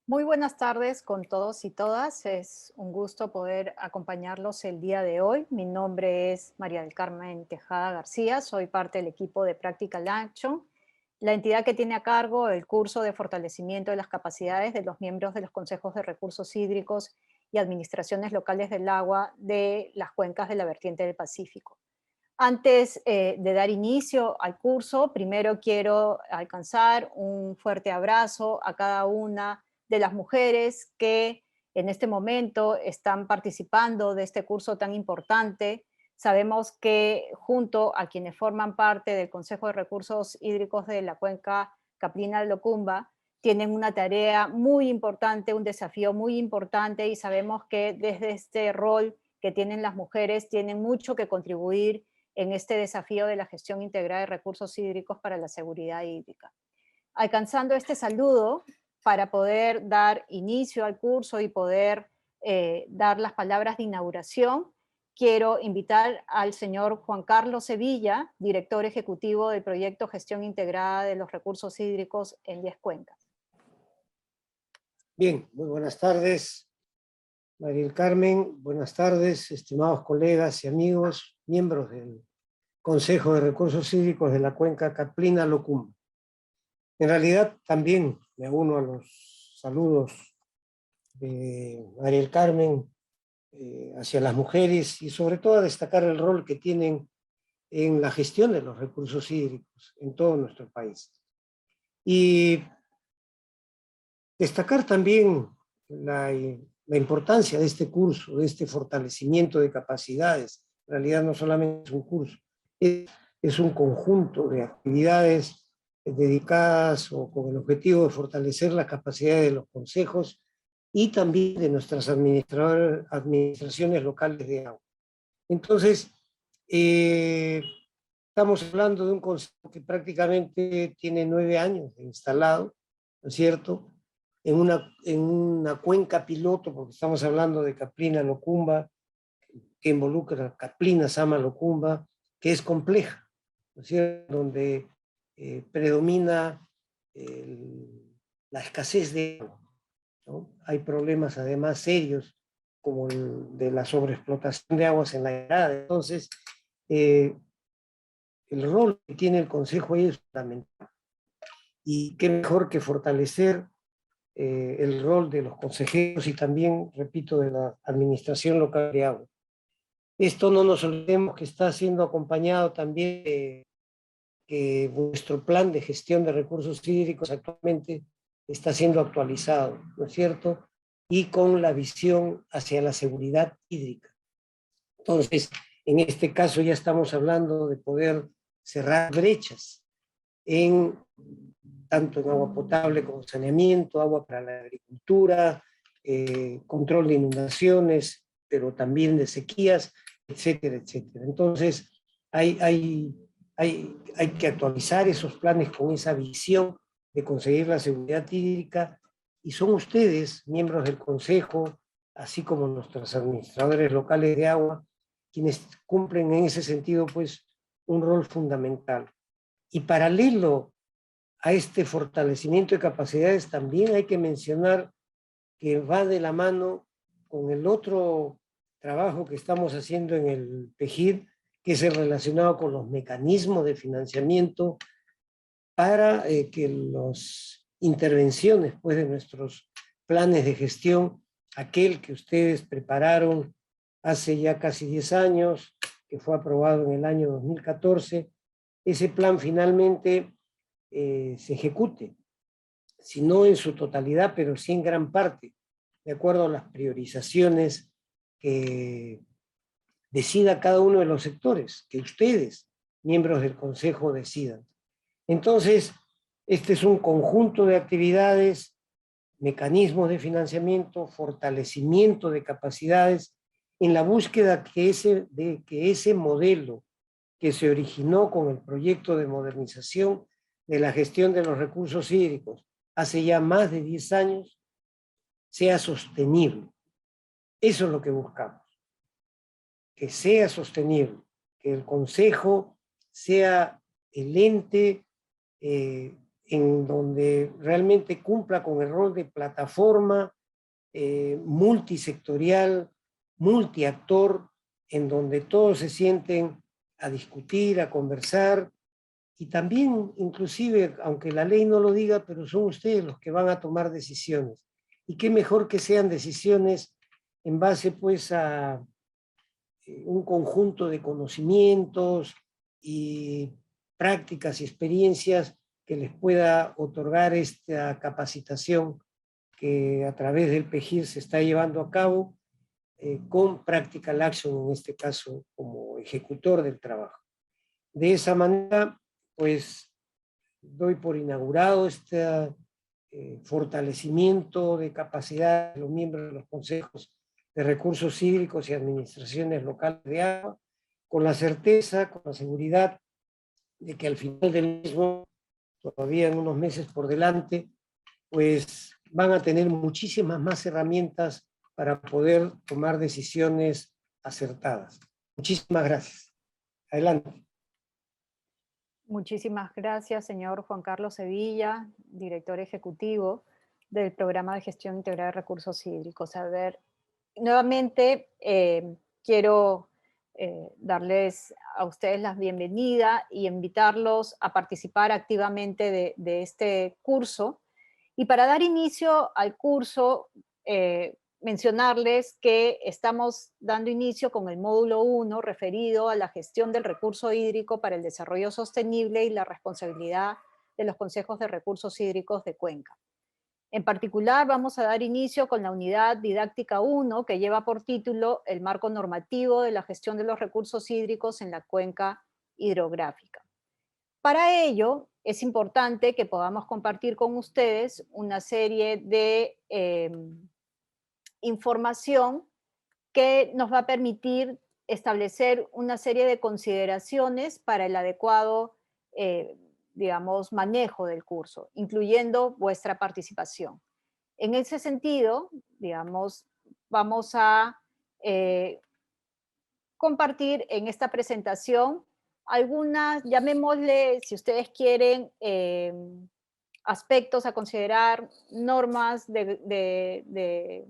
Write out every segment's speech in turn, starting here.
Muy buenas tardes con todos y todas. Es un gusto poder acompañarlos el día de hoy. Mi nombre es María del Carmen Tejada García. Soy parte del equipo de Practical Action, la entidad que tiene a cargo el curso de fortalecimiento de las capacidades de los miembros de los consejos de recursos hídricos y administraciones locales del agua de las cuencas de la vertiente del Pacífico. Antes de dar inicio al curso, primero quiero alcanzar un fuerte abrazo a cada una de las mujeres que en este momento están participando de este curso tan importante. Sabemos que junto a quienes forman parte del Consejo de Recursos Hídricos de la Cuenca Caprina-Locumba, tienen una tarea muy importante, un desafío muy importante, y sabemos que desde este rol que tienen las mujeres tienen mucho que contribuir en este desafío de la gestión integrada de recursos hídricos para la seguridad hídrica. Alcanzando este saludo para poder dar inicio al curso y poder dar las palabras de inauguración, quiero invitar al señor Juan Carlos Sevilla, director ejecutivo del proyecto Gestión Integrada de los Recursos Hídricos en 10 Cuencas. Bien, muy buenas tardes, María del Carmen. Buenas tardes, estimados colegas y amigos, miembros del Consejo de Recursos Hídricos de la Cuenca Caprina-Locumba. En realidad, también me uno a los saludos de María del Carmen hacia las mujeres y sobre todo a destacar el rol que tienen en la gestión de los recursos hídricos en todo nuestro país. Y destacar también la importancia de este curso, de este fortalecimiento de capacidades. En realidad no solamente es un curso, es un conjunto de actividades dedicadas o con el objetivo de fortalecer las capacidades de los consejos y también de nuestras administraciones locales de agua. Entonces, estamos hablando de un consejo que prácticamente tiene 9 años de instalado, ¿no es cierto?, en una cuenca piloto, porque estamos hablando de Caprina-Locumba, que involucra Caprina-Sama-Locumba, que es compleja, ¿no es cierto?, donde predomina la escasez de agua, ¿no? Hay problemas además serios, como el de la sobreexplotación de aguas en la llegada. Entonces, el rol que tiene el Consejo ahí es fundamental. Y qué mejor que fortalecer el rol de los consejeros y también, repito, de la administración local de agua. Esto no nos olvidemos que está siendo acompañado también de que nuestro plan de gestión de recursos hídricos actualmente está siendo actualizado, ¿no es cierto?, y con la visión hacia la seguridad hídrica. Entonces, en este caso ya estamos hablando de poder cerrar brechas tanto en agua potable como saneamiento, agua para la agricultura, control de inundaciones, pero también de sequías, etcétera, etcétera. Entonces, hay que actualizar esos planes con esa visión de conseguir la seguridad hídrica, y son ustedes, miembros del Consejo, así como nuestros administradores locales de agua, quienes cumplen en ese sentido, pues, un rol fundamental. Y paralelo a este fortalecimiento de capacidades, también hay que mencionar que va de la mano con el otro trabajo que estamos haciendo en el PEGID, que es el relacionado con los mecanismos de financiamiento para que las intervenciones, pues, de nuestros planes de gestión, aquel que ustedes prepararon hace ya casi 10 años, que fue aprobado en el año 2014, ese plan finalmente se ejecute, si no en su totalidad, pero sí en gran parte, de acuerdo a las priorizaciones que decida cada uno de los sectores, que ustedes, miembros del Consejo, decidan. Entonces, este es un conjunto de actividades, mecanismos de financiamiento, fortalecimiento de capacidades, en la búsqueda de que ese modelo que se originó con el proyecto de modernización de la gestión de los recursos hídricos hace ya más de 10 años, sea sostenible. Eso es lo que buscamos, que sea sostenible, que el Consejo sea el ente en donde realmente cumpla con el rol de plataforma multisectorial, multiactor, en donde todos se sienten a discutir, a conversar, y también, inclusive, aunque la ley no lo diga, pero son ustedes los que van a tomar decisiones. Y qué mejor que sean decisiones en base pues a un conjunto de conocimientos y prácticas y experiencias que les pueda otorgar esta capacitación que a través del PEGIR se está llevando a cabo con Practical Action, en este caso como ejecutor del trabajo. De esa manera, pues doy por inaugurado este fortalecimiento de capacidad de los miembros de los consejos de recursos hídricos y administraciones locales de agua, con la certeza, con la seguridad de que al final del mismo, todavía en unos meses por delante, pues van a tener muchísimas más herramientas para poder tomar decisiones acertadas. Muchísimas gracias. Adelante. Muchísimas gracias, señor Juan Carlos Sevilla, director ejecutivo del Programa de Gestión Integrada de Recursos Hídricos. A ver, nuevamente quiero darles a ustedes la bienvenida y invitarlos a participar activamente de este curso. Y para dar inicio al curso, mencionarles que estamos dando inicio con el módulo 1 referido a la gestión del recurso hídrico para el desarrollo sostenible y la responsabilidad de los consejos de recursos hídricos de Cuenca. En particular, vamos a dar inicio con la unidad didáctica 1, que lleva por título El marco normativo de la gestión de los recursos hídricos en la cuenca hidrográfica. Para ello, es importante que podamos compartir con ustedes una serie de información que nos va a permitir establecer una serie de consideraciones para el adecuado, digamos, manejo del curso, incluyendo vuestra participación. En ese sentido, digamos, vamos a compartir en esta presentación algunas, llamémosle, si ustedes quieren, aspectos a considerar, normas de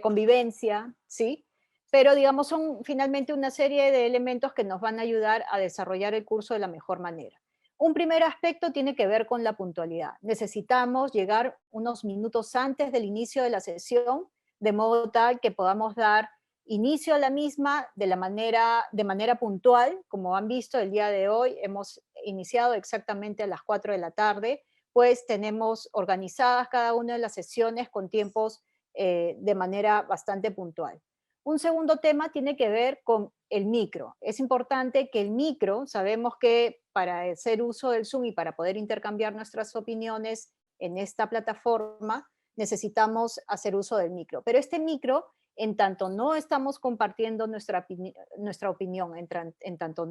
convivencia, ¿sí? Pero digamos son finalmente una serie de elementos que nos van a ayudar a desarrollar el curso de la mejor manera. Un primer aspecto tiene que ver con la puntualidad. Necesitamos llegar unos minutos antes del inicio de la sesión, de modo tal que podamos dar inicio a la misma de manera puntual. Como han visto, el día de hoy hemos iniciado exactamente a las 4 de la tarde, pues tenemos organizadas cada una de las sesiones con tiempos de manera bastante puntual. Un segundo tema tiene que ver con el micro. Es importante que el micro, sabemos que para hacer uso del Zoom y para poder intercambiar nuestras opiniones en esta plataforma, necesitamos hacer uso del micro. Pero este micro, en tanto no estamos compartiendo nuestra opinión, en tanto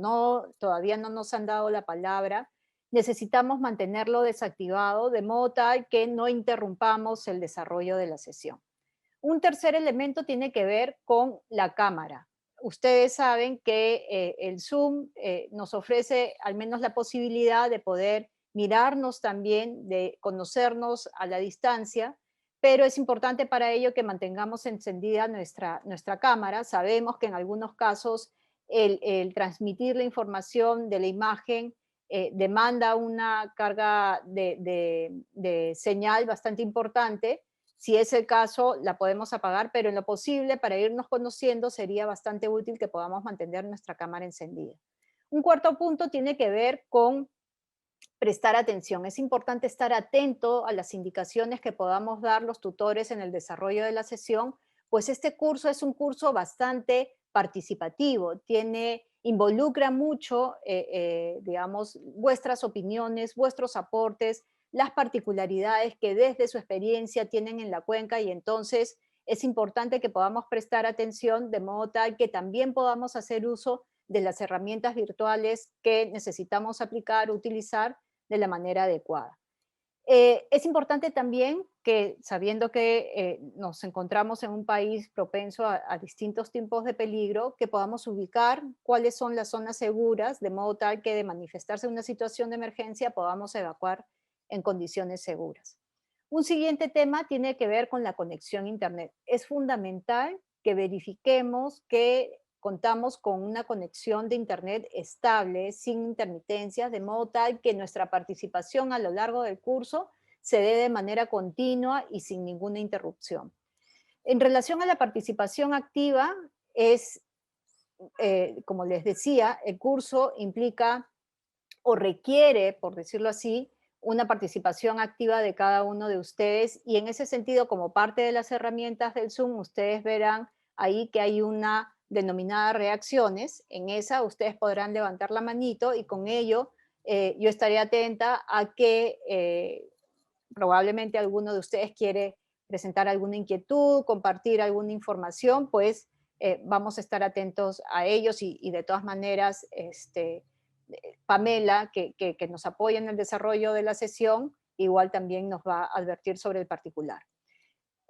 todavía no nos han dado la palabra, necesitamos mantenerlo desactivado de modo tal que no interrumpamos el desarrollo de la sesión. Un tercer elemento tiene que ver con la cámara. Ustedes saben que el Zoom nos ofrece al menos la posibilidad de poder mirarnos también, de conocernos a la distancia, pero es importante para ello que mantengamos encendida nuestra cámara. Sabemos que en algunos casos el transmitir la información de la imagen demanda una carga de señal bastante importante. Si es el caso, la podemos apagar, pero en lo posible, para irnos conociendo, sería bastante útil que podamos mantener nuestra cámara encendida. Un cuarto punto tiene que ver con prestar atención. Es importante estar atento a las indicaciones que podamos dar los tutores en el desarrollo de la sesión, pues este curso es un curso bastante participativo, involucra mucho, digamos, vuestras opiniones, vuestros aportes, las particularidades que desde su experiencia tienen en la cuenca, y entonces es importante que podamos prestar atención de modo tal que también podamos hacer uso de las herramientas virtuales que necesitamos aplicar, utilizar de la manera adecuada. Es importante también que, sabiendo que nos encontramos en un país propenso a distintos tipos de peligro, que podamos ubicar cuáles son las zonas seguras, de modo tal que de manifestarse una situación de emergencia podamos evacuar en condiciones seguras. Un siguiente tema tiene que ver con la conexión a Internet. Es fundamental que verifiquemos que contamos con una conexión de Internet estable, sin intermitencias, de modo tal que nuestra participación a lo largo del curso se dé de manera continua y sin ninguna interrupción. En relación a la participación activa, como les decía, el curso implica o requiere, por decirlo así, una participación activa de cada uno de ustedes, y en ese sentido, como parte de las herramientas del Zoom, ustedes verán ahí que hay una denominada reacciones. En esa ustedes podrán levantar la manito y con ello yo estaré atenta a que probablemente alguno de ustedes quiere presentar alguna inquietud, compartir alguna información, pues vamos a estar atentos a ellos y de todas maneras, Pamela, que nos apoya en el desarrollo de la sesión, igual también nos va a advertir sobre el particular.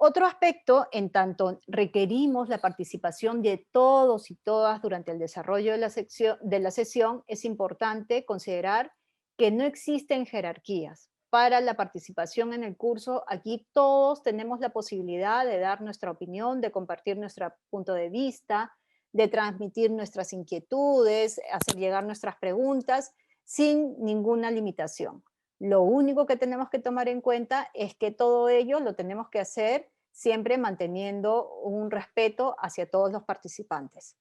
Otro aspecto, en tanto requerimos la participación de todos y todas durante el desarrollo de la sesión, es importante considerar que no existen jerarquías. Para la participación en el curso, aquí todos tenemos la posibilidad de dar nuestra opinión, de compartir nuestro punto de vista, de transmitir nuestras inquietudes, hacer llegar nuestras preguntas sin ninguna limitación. Lo único que tenemos que tomar en cuenta es que todo ello lo tenemos que hacer siempre manteniendo un respeto hacia todos los participantes.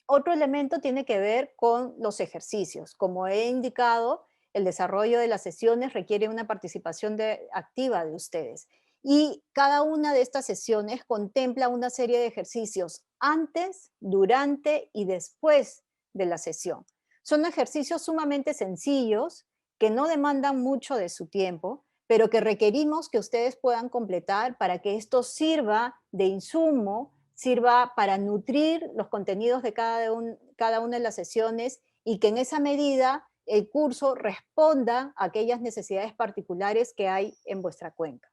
Otro elemento tiene que ver con los ejercicios. Como he indicado, el desarrollo de las sesiones requiere una participación activa de ustedes. Y cada una de estas sesiones contempla una serie de ejercicios antes, durante y después de la sesión. Son ejercicios sumamente sencillos que no demandan mucho de su tiempo, pero que requerimos que ustedes puedan completar para que esto sirva de insumo, sirva para nutrir los contenidos de cada una de las sesiones y que en esa medida el curso responda a aquellas necesidades particulares que hay en vuestra cuenca.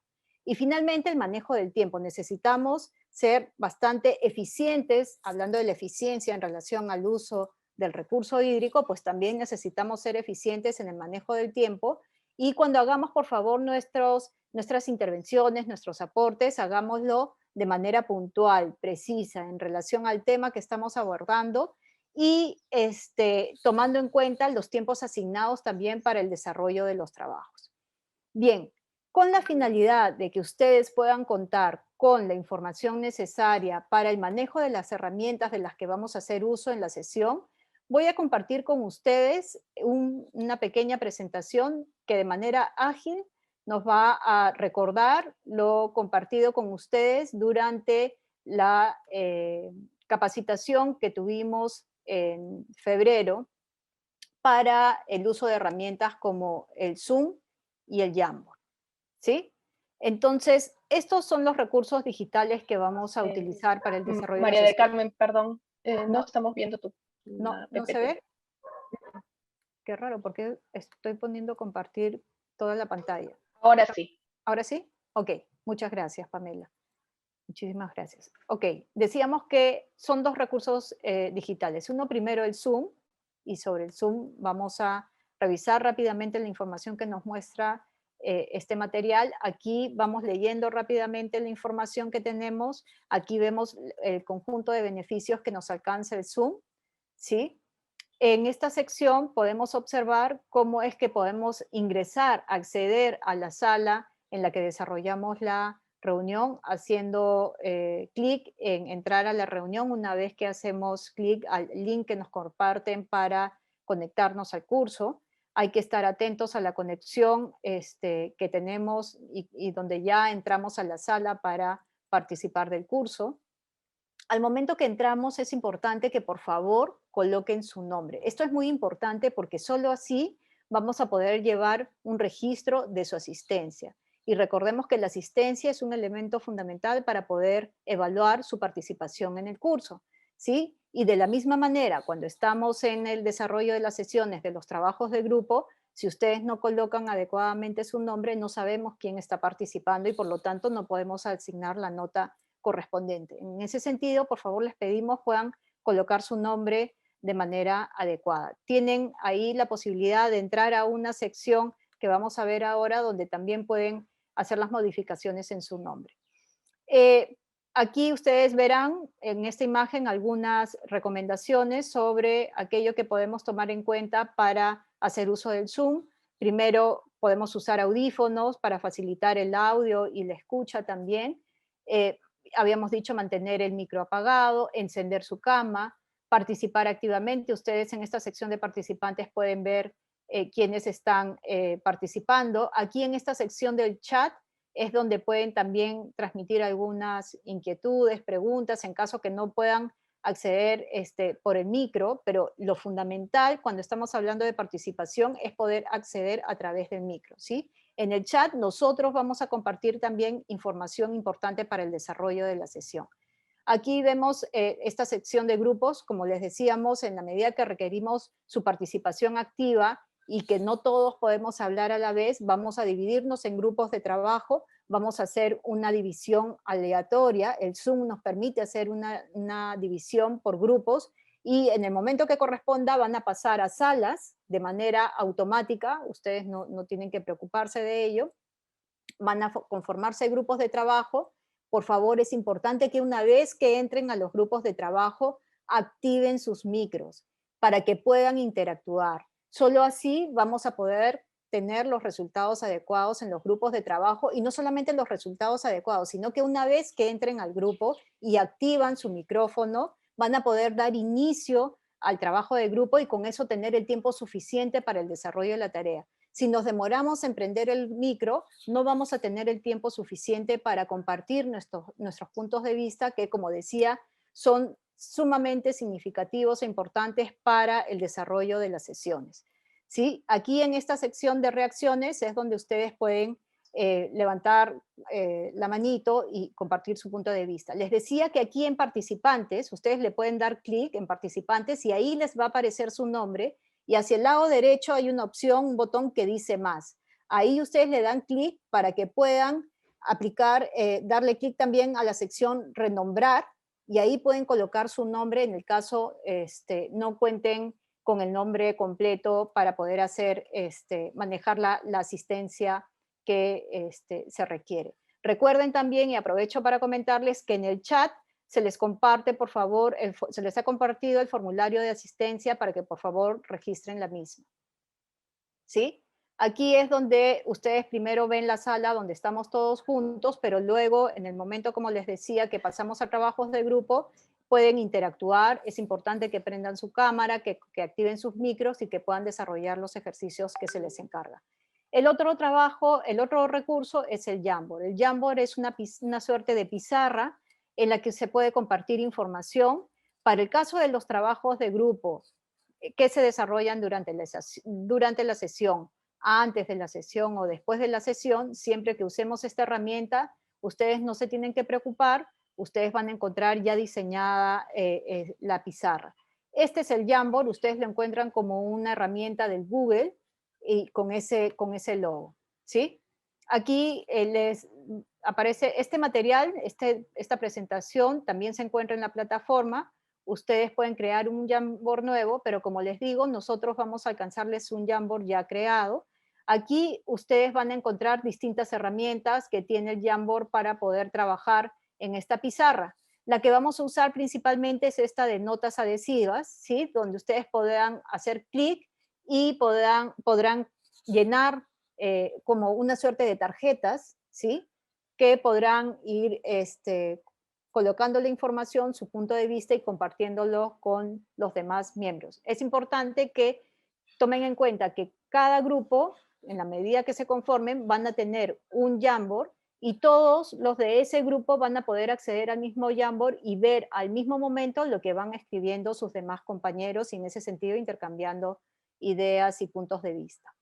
Y finalmente, el manejo del tiempo. Necesitamos ser bastante eficientes, hablando de la eficiencia en relación al uso del recurso hídrico, pues también necesitamos ser eficientes en el manejo del tiempo, y cuando hagamos, por favor, nuestras intervenciones, nuestros aportes, hagámoslo de manera puntual, precisa, en relación al tema que estamos abordando y tomando en cuenta los tiempos asignados también para el desarrollo de los trabajos. Bien, con la finalidad de que ustedes puedan contar con la información necesaria para el manejo de las herramientas de las que vamos a hacer uso en la sesión, voy a compartir con ustedes una pequeña presentación que de manera ágil nos va a recordar lo compartido con ustedes durante la capacitación que tuvimos en febrero para el uso de herramientas como el Zoom y el Jamboard, ¿sí? Entonces, estos son los recursos digitales que vamos a utilizar para el desarrollo de la María del sesión. Carmen, perdón, no estamos viendo tu ¿No se ve? Qué raro, porque estoy poniendo compartir toda la pantalla. Ahora sí. ¿Ahora sí? Ok, muchas gracias, Pamela. Muchísimas gracias. Ok, decíamos que son dos recursos digitales. Uno primero el Zoom, y sobre el Zoom vamos a revisar rápidamente la información que nos muestra este material. Aquí vamos leyendo rápidamente la información que tenemos. Aquí vemos el conjunto de beneficios que nos alcanza el Zoom, ¿sí? En esta sección podemos observar cómo es que podemos ingresar, acceder a la sala en la que desarrollamos la reunión, haciendo clic en entrar a la reunión una vez que hacemos clic al link que nos comparten para conectarnos al curso. Hay que estar atentos a la conexión que tenemos y donde ya entramos a la sala para participar del curso. Al momento que entramos es importante que por favor coloquen su nombre. Esto es muy importante porque solo así vamos a poder llevar un registro de su asistencia. Y recordemos que la asistencia es un elemento fundamental para poder evaluar su participación en el curso, ¿sí? Y de la misma manera, cuando estamos en el desarrollo de las sesiones, de los trabajos de grupo, si ustedes no colocan adecuadamente su nombre, no sabemos quién está participando y por lo tanto no podemos asignar la nota correspondiente. En ese sentido, por favor, les pedimos puedan colocar su nombre de manera adecuada. Tienen ahí la posibilidad de entrar a una sección que vamos a ver ahora, donde también pueden hacer las modificaciones en su nombre. Aquí ustedes verán en esta imagen algunas recomendaciones sobre aquello que podemos tomar en cuenta para hacer uso del Zoom. Primero, podemos usar audífonos para facilitar el audio y la escucha también. Habíamos dicho mantener el micro apagado, encender su cama, participar activamente. Ustedes en esta sección de participantes pueden ver quiénes están participando. Aquí en esta sección del chat es donde pueden también transmitir algunas inquietudes, preguntas, en caso que no puedan acceder por el micro, pero lo fundamental cuando estamos hablando de participación es poder acceder a través del micro, ¿sí? En el chat nosotros vamos a compartir también información importante para el desarrollo de la sesión. Aquí vemos esta sección de grupos, como les decíamos, en la medida que requerimos su participación activa y que no todos podemos hablar a la vez, vamos a dividirnos en grupos de trabajo, vamos a hacer una división aleatoria, el Zoom nos permite hacer una división por grupos y en el momento que corresponda van a pasar a salas de manera automática, ustedes no tienen que preocuparse de ello, van a conformarse grupos de trabajo. Por favor, es importante que una vez que entren a los grupos de trabajo, activen sus micros para que puedan interactuar. Solo así vamos a poder tener los resultados adecuados en los grupos de trabajo y no solamente los resultados adecuados, sino que una vez que entren al grupo y activan su micrófono, van a poder dar inicio al trabajo de grupo y con eso tener el tiempo suficiente para el desarrollo de la tarea. Si nos demoramos en prender el micro, no vamos a tener el tiempo suficiente para compartir nuestros puntos de vista que, como decía, son sumamente significativos e importantes para el desarrollo de las sesiones. ¿Sí? Aquí en esta sección de reacciones es donde ustedes pueden levantar la manito y compartir su punto de vista. Les decía que aquí en participantes, ustedes le pueden dar clic en participantes y ahí les va a aparecer su nombre y hacia el lado derecho hay una opción, un botón que dice más. Ahí ustedes le dan clic para que puedan aplicar, darle clic también a la sección renombrar y ahí pueden colocar su nombre en el caso no cuenten con el nombre completo para poder hacer, manejar la asistencia que se requiere. Recuerden también, y aprovecho para comentarles, que en el chat se les comparte, por favor, se les ha compartido el formulario de asistencia para que por favor registren la misma. ¿Sí? Aquí es donde ustedes primero ven la sala donde estamos todos juntos, pero luego en el momento, como les decía, que pasamos a trabajos de grupo, pueden interactuar, es importante que prendan su cámara, que activen sus micros y que puedan desarrollar los ejercicios que se les encarga. El otro trabajo, el otro recurso es el Jamboard. El Jamboard es una suerte de pizarra en la que se puede compartir información. Para el caso de los trabajos de grupo que se desarrollan durante la sesión, antes de la sesión o después de la sesión, siempre que usemos esta herramienta, ustedes no se tienen que preocupar, ustedes van a encontrar ya diseñada la pizarra. Este es el Jamboard, ustedes lo encuentran como una herramienta del Google y con ese logo, ¿sí? Aquí les aparece este material, esta presentación también se encuentra en la plataforma. Ustedes pueden crear un Jamboard nuevo, pero como les digo, nosotros vamos a alcanzarles un Jamboard ya creado. Aquí ustedes van a encontrar distintas herramientas que tiene el Jamboard para poder trabajar en esta pizarra. La que vamos a usar principalmente es esta de notas adhesivas, ¿sí? Donde ustedes podrán hacer clic y podrán llenar como una suerte de tarjetas, ¿sí? Que podrán ir colocando la información, su punto de vista y compartiéndolo con los demás miembros. Es importante que tomen en cuenta que cada grupo, en la medida que se conformen, van a tener un Jamboard y todos los de ese grupo van a poder acceder al mismo Jamboard y ver al mismo momento lo que van escribiendo sus demás compañeros y en ese sentido intercambiando ideas y puntos de vista.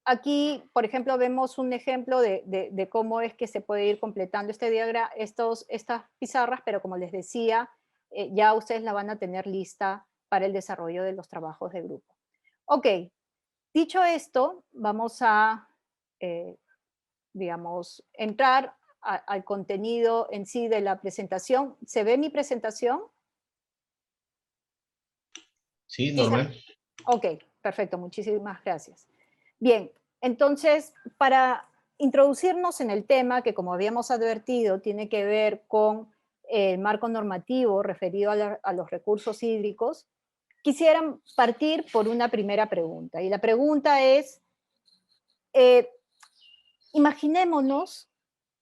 Aquí, por ejemplo, vemos un ejemplo de cómo es que se puede ir completando este diagrama, estas pizarras, pero como les decía, ya ustedes la van a tener lista para el desarrollo de los trabajos de grupo. Ok, dicho esto, vamos a, digamos, entrar al contenido en sí de la presentación. ¿Se ve mi presentación? Sí, normal. Ok, Perfecto, muchísimas gracias. Bien, entonces, para introducirnos en el tema que, como habíamos advertido, tiene que ver con el marco normativo referido a los recursos hídricos, quisiera partir por una primera pregunta. Y la pregunta es, eh, imaginémonos,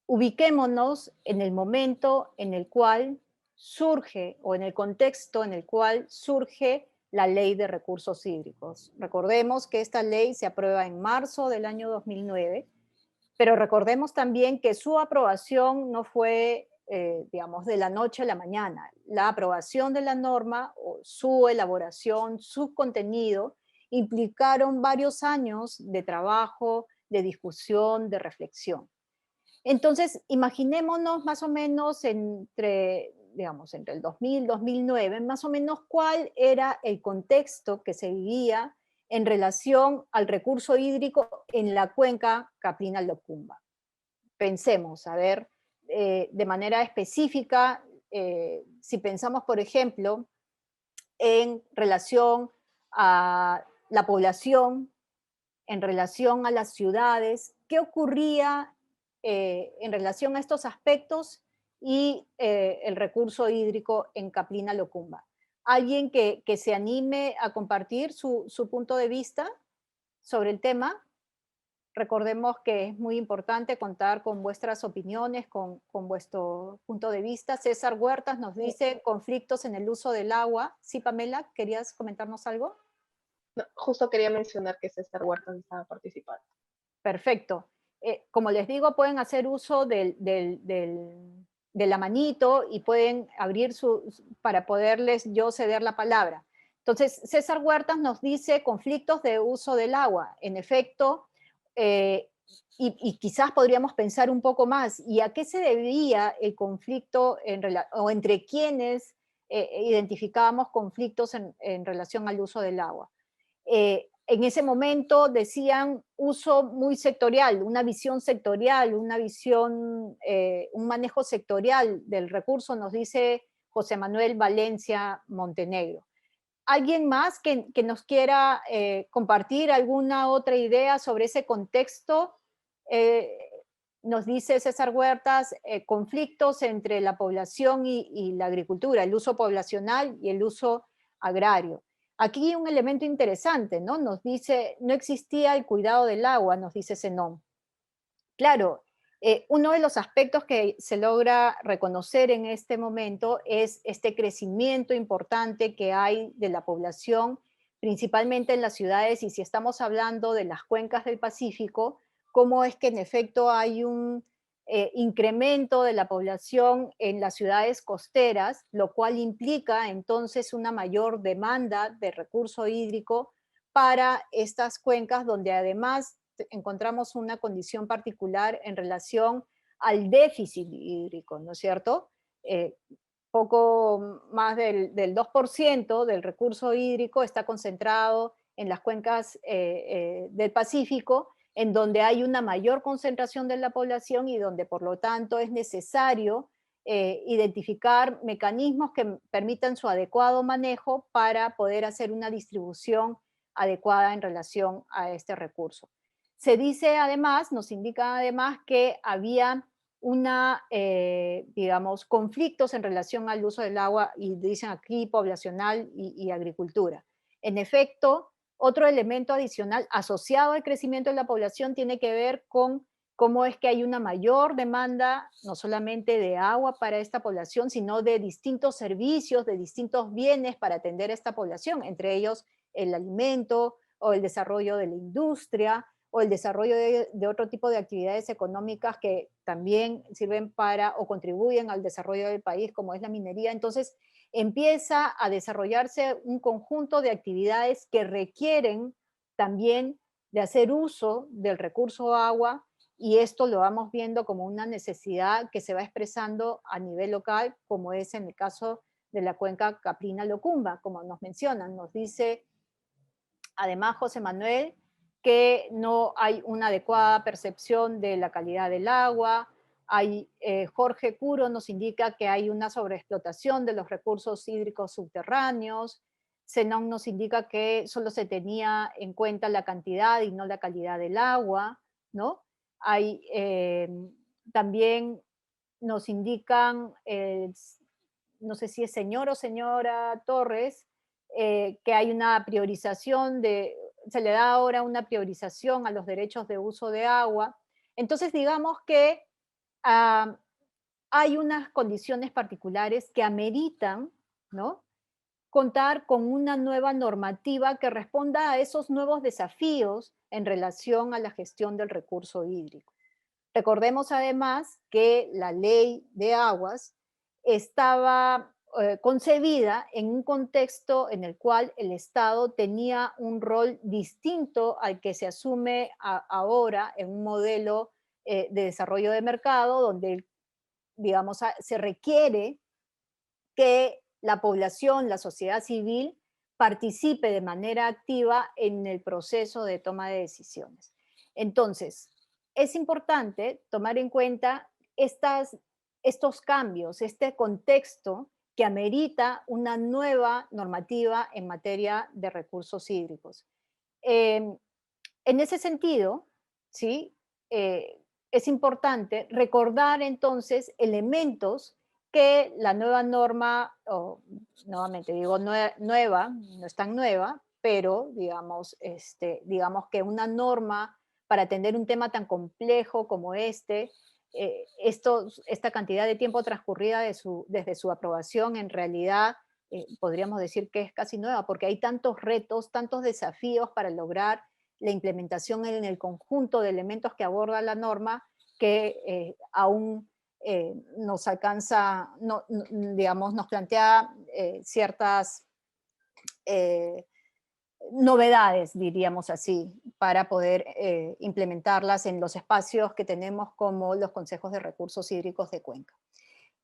ubiquémonos en el momento en el cual surge, o en el contexto en el cual surge la Ley de Recursos Hídricos. Recordemos que esta ley se aprueba en marzo del año 2009, pero recordemos también que su aprobación no fue, digamos, de la noche a la mañana. La aprobación de la norma, o su elaboración, su contenido, implicaron varios años de trabajo, de discusión, de reflexión. Entonces, imaginémonos más o menos entre, digamos, entre el 2000 y 2009, más o menos cuál era el contexto que se vivía en relación al recurso hídrico en la cuenca Caprina-Locumba. Pensemos, a ver, de manera específica, si pensamos, por ejemplo, en relación a la población, en relación a las ciudades, qué ocurría en relación a estos aspectos y el recurso hídrico en Caprina Locumba. ¿Alguien que se anime a compartir su punto de vista sobre el tema? Recordemos que es muy importante contar con vuestras opiniones, con vuestro punto de vista. César Huertas nos dice conflictos en el uso del agua. Sí, Pamela, ¿querías comentarnos algo? No, justo quería mencionar que César Huertas estaba participando. Perfecto. Como les digo, pueden hacer uso de la manito y pueden abrir para poderles yo ceder la palabra. Entonces, César Huertas nos dice conflictos de uso del agua. En efecto, y quizás podríamos pensar un poco más, ¿y a qué se debía el conflicto o entre quienes identificábamos conflictos en relación al uso del agua? En ese momento decían uso muy sectorial, una visión sectorial, una visión, un manejo sectorial del recurso, nos dice José Manuel Valencia Montenegro. ¿Alguien más que nos quiera compartir alguna otra idea sobre ese contexto? Eh, Nos dice César Huertas, conflictos entre la población y la agricultura, el uso poblacional y el uso agrario. Aquí un elemento interesante, ¿no? Nos dice, no existía el cuidado del agua, nos dice Zenón. Claro, uno de los aspectos que se logra reconocer en este momento es este crecimiento importante que hay de la población, principalmente en las ciudades, y si estamos hablando de las cuencas del Pacífico, cómo es que en efecto hay un incremento de la población en las ciudades costeras, lo cual implica entonces una mayor demanda de recurso hídrico para estas cuencas, donde además encontramos una condición particular en relación al déficit hídrico, ¿no es cierto? Eh, Poco más del 2% del recurso hídrico está concentrado en las cuencas del Pacífico, en donde hay una mayor concentración de la población y donde por lo tanto es necesario identificar mecanismos que permitan su adecuado manejo para poder hacer una distribución adecuada en relación a este recurso. Se dice además, nos indica además que había digamos, conflictos en relación al uso del agua, y dicen aquí poblacional y agricultura. En efecto, otro elemento adicional asociado al crecimiento de la población tiene que ver con cómo es que hay una mayor demanda, no solamente de agua para esta población, sino de distintos servicios, de distintos bienes para atender a esta población, entre ellos el alimento o el desarrollo de la industria, o el desarrollo de otro tipo de actividades económicas que también sirven para o contribuyen al desarrollo del país, como es la minería. Entonces, empieza a desarrollarse un conjunto de actividades que requieren también de hacer uso del recurso agua, y esto lo vamos viendo como una necesidad que se va expresando a nivel local, como es en el caso de la cuenca Caprina-Locumba, como nos mencionan. Nos dice además José Manuel que no hay una adecuada percepción de la calidad del agua. Jorge Curo nos indica que hay una sobreexplotación de los recursos hídricos subterráneos. Zenon nos indica que solo se tenía en cuenta la cantidad y no la calidad del agua, ¿no? Hay, también nos indican, no sé si es señor o señora Torres, que hay una priorización se le da ahora una priorización a los derechos de uso de agua. Entonces, digamos que ah, hay unas condiciones particulares que ameritan, ¿no?, contar con una nueva normativa que responda a esos nuevos desafíos en relación a la gestión del recurso hídrico. Recordemos además que la ley de aguas estaba concebida en un contexto en el cual el Estado tenía un rol distinto al que se asume ahora en un modelo de desarrollo de mercado, donde, digamos, se requiere que la población, la sociedad civil, participe de manera activa en el proceso de toma de decisiones. Entonces, es importante tomar en cuenta estos cambios, este contexto que amerita una nueva normativa en materia de recursos hídricos. Eh, en ese sentido, ¿sí? Es importante recordar entonces elementos que la nueva norma, o nuevamente digo nueva, no es tan nueva, pero digamos, digamos que una norma para atender un tema tan complejo como esta cantidad de tiempo transcurrida desde su aprobación, en realidad podríamos decir que es casi nueva, porque hay tantos retos, tantos desafíos para lograr la implementación en el conjunto de elementos que aborda la norma que aún nos alcanza, digamos, nos plantea ciertas eh, novedades, diríamos así, para poder implementarlas en los espacios que tenemos como los consejos de recursos hídricos de Cuenca.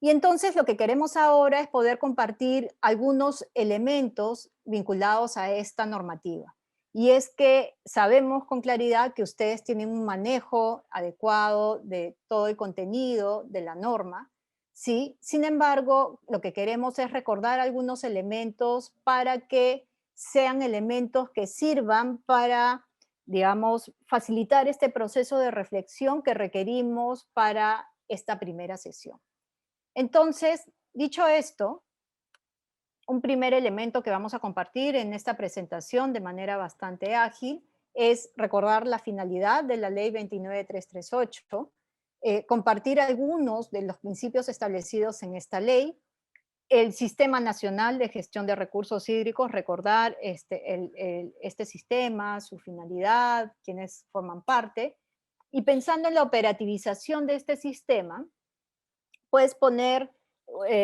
Y entonces lo que queremos ahora es poder compartir algunos elementos vinculados a esta normativa. Y es que sabemos con claridad que ustedes tienen un manejo adecuado de todo el contenido de la norma, ¿sí? Sin embargo, lo que queremos es recordar algunos elementos para que sean elementos que sirvan para, digamos, facilitar este proceso de reflexión que requerimos para esta primera sesión. Entonces, dicho esto, un primer elemento que vamos a compartir en esta presentación de manera bastante ágil es recordar la finalidad de la Ley 29338, compartir algunos de los principios establecidos en esta ley, el Sistema Nacional de Gestión de Recursos Hídricos, recordar este sistema, su finalidad, quienes forman parte, y pensando en la operativización de este sistema, puedes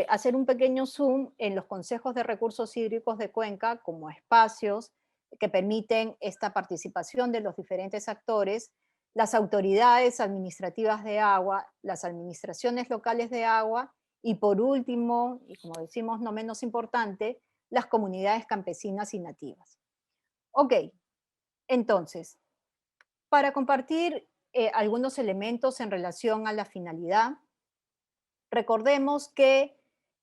hacer un pequeño zoom en los consejos de recursos hídricos de Cuenca como espacios que permiten esta participación de los diferentes actores, las autoridades administrativas de agua, las administraciones locales de agua y por último, y como decimos no menos importante, las comunidades campesinas y nativas. Ok, entonces, para compartir algunos elementos en relación a la finalidad, recordemos que